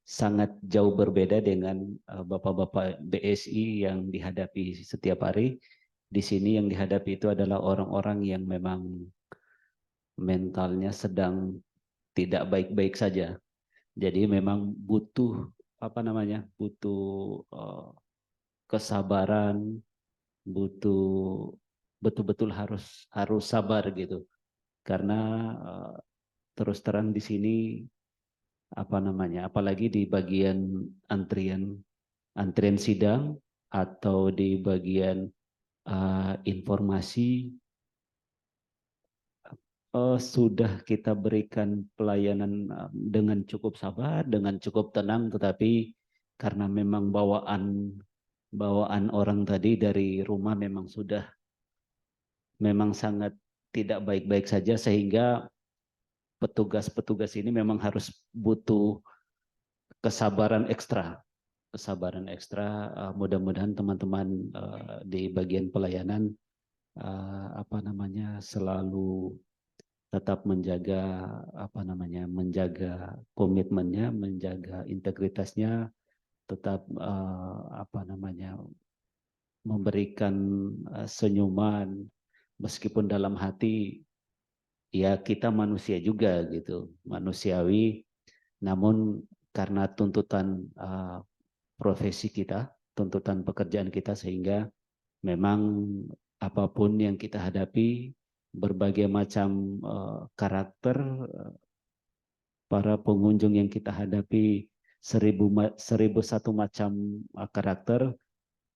sangat jauh berbeda dengan bapak-bapak BSI yang dihadapi setiap hari. Di sini yang dihadapi itu adalah orang-orang yang memang mentalnya sedang tidak baik-baik saja. Jadi memang butuh butuh kesabaran, butuh betul-betul harus sabar gitu. Karena terus terang di sini apalagi di bagian antrian sidang atau di bagian informasi sudah kita berikan pelayanan dengan cukup sabar, dengan cukup tenang, tetapi karena memang bawaan orang tadi dari rumah memang sangat tidak baik-baik saja, sehingga petugas-petugas ini memang harus butuh kesabaran ekstra. Mudah-mudahan teman-teman di bagian pelayanan selalu tetap menjaga menjaga komitmennya, menjaga integritasnya, tetap memberikan senyuman meskipun dalam hati ya kita manusia juga gitu, manusiawi, namun karena tuntutan profesi kita, tuntutan pekerjaan kita, sehingga memang apapun yang kita hadapi, berbagai macam karakter para pengunjung yang kita hadapi, 1001 macam karakter,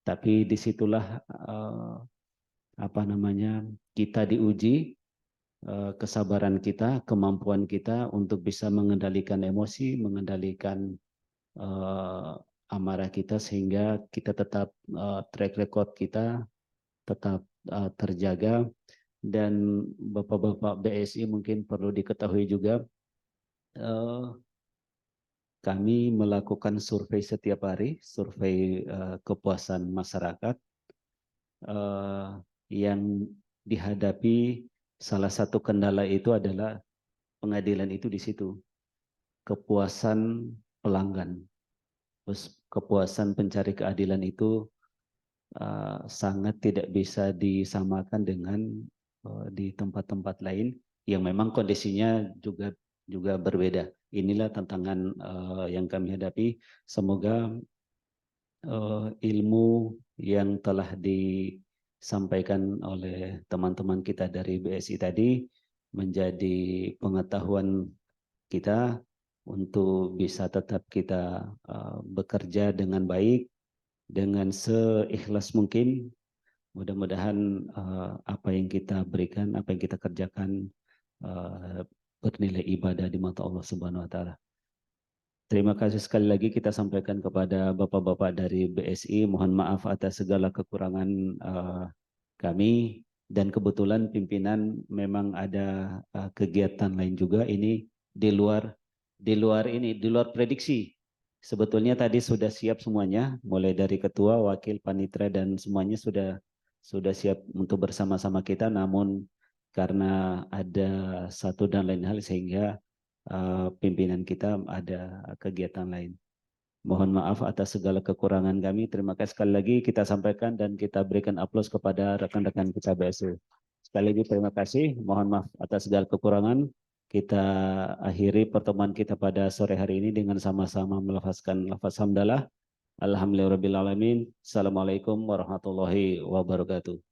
tapi disitulah kita diuji kesabaran kita, kemampuan kita untuk bisa mengendalikan emosi, mengendalikan amarah kita, sehingga kita tetap track record kita tetap terjaga. Dan bapak-bapak BSI mungkin perlu diketahui juga, kami melakukan survei setiap hari, survei kepuasan masyarakat yang dihadapi. Salah satu kendala itu adalah pengadilan itu di situ, kepuasan pelanggan, terus kepuasan pencari keadilan itu sangat tidak bisa disamakan dengan di tempat-tempat lain yang memang kondisinya juga berbeda. Inilah tantangan yang kami hadapi. Semoga ilmu yang telah disampaikan oleh teman-teman kita dari BSI tadi menjadi pengetahuan kita untuk bisa tetap kita bekerja dengan baik, dengan seikhlas mungkin. Mudah-mudahan apa yang kita berikan, apa yang kita kerjakan bernilai ibadah di mata Allah Subhanahu wa taala. Terima kasih sekali lagi kita sampaikan kepada bapak-bapak dari BSI, mohon maaf atas segala kekurangan kami, dan kebetulan pimpinan memang ada kegiatan lain juga. Ini di luar prediksi. Sebetulnya tadi sudah siap semuanya, mulai dari ketua, wakil, panitera, dan semuanya sudah siap untuk bersama-sama kita, namun karena ada satu dan lain hal sehingga pimpinan kita ada kegiatan lain. Mohon maaf atas segala kekurangan kami. Terima kasih sekali lagi kita sampaikan dan kita berikan aplaus kepada rekan-rekan kita BSI. Sekali lagi terima kasih. Mohon maaf atas segala kekurangan. Kita akhiri pertemuan kita pada sore hari ini dengan sama-sama melafazkan lafaz hamdalah. Alhamdulillahirabbil alamin. Assalamualaikum warahmatullahi wabarakatuh.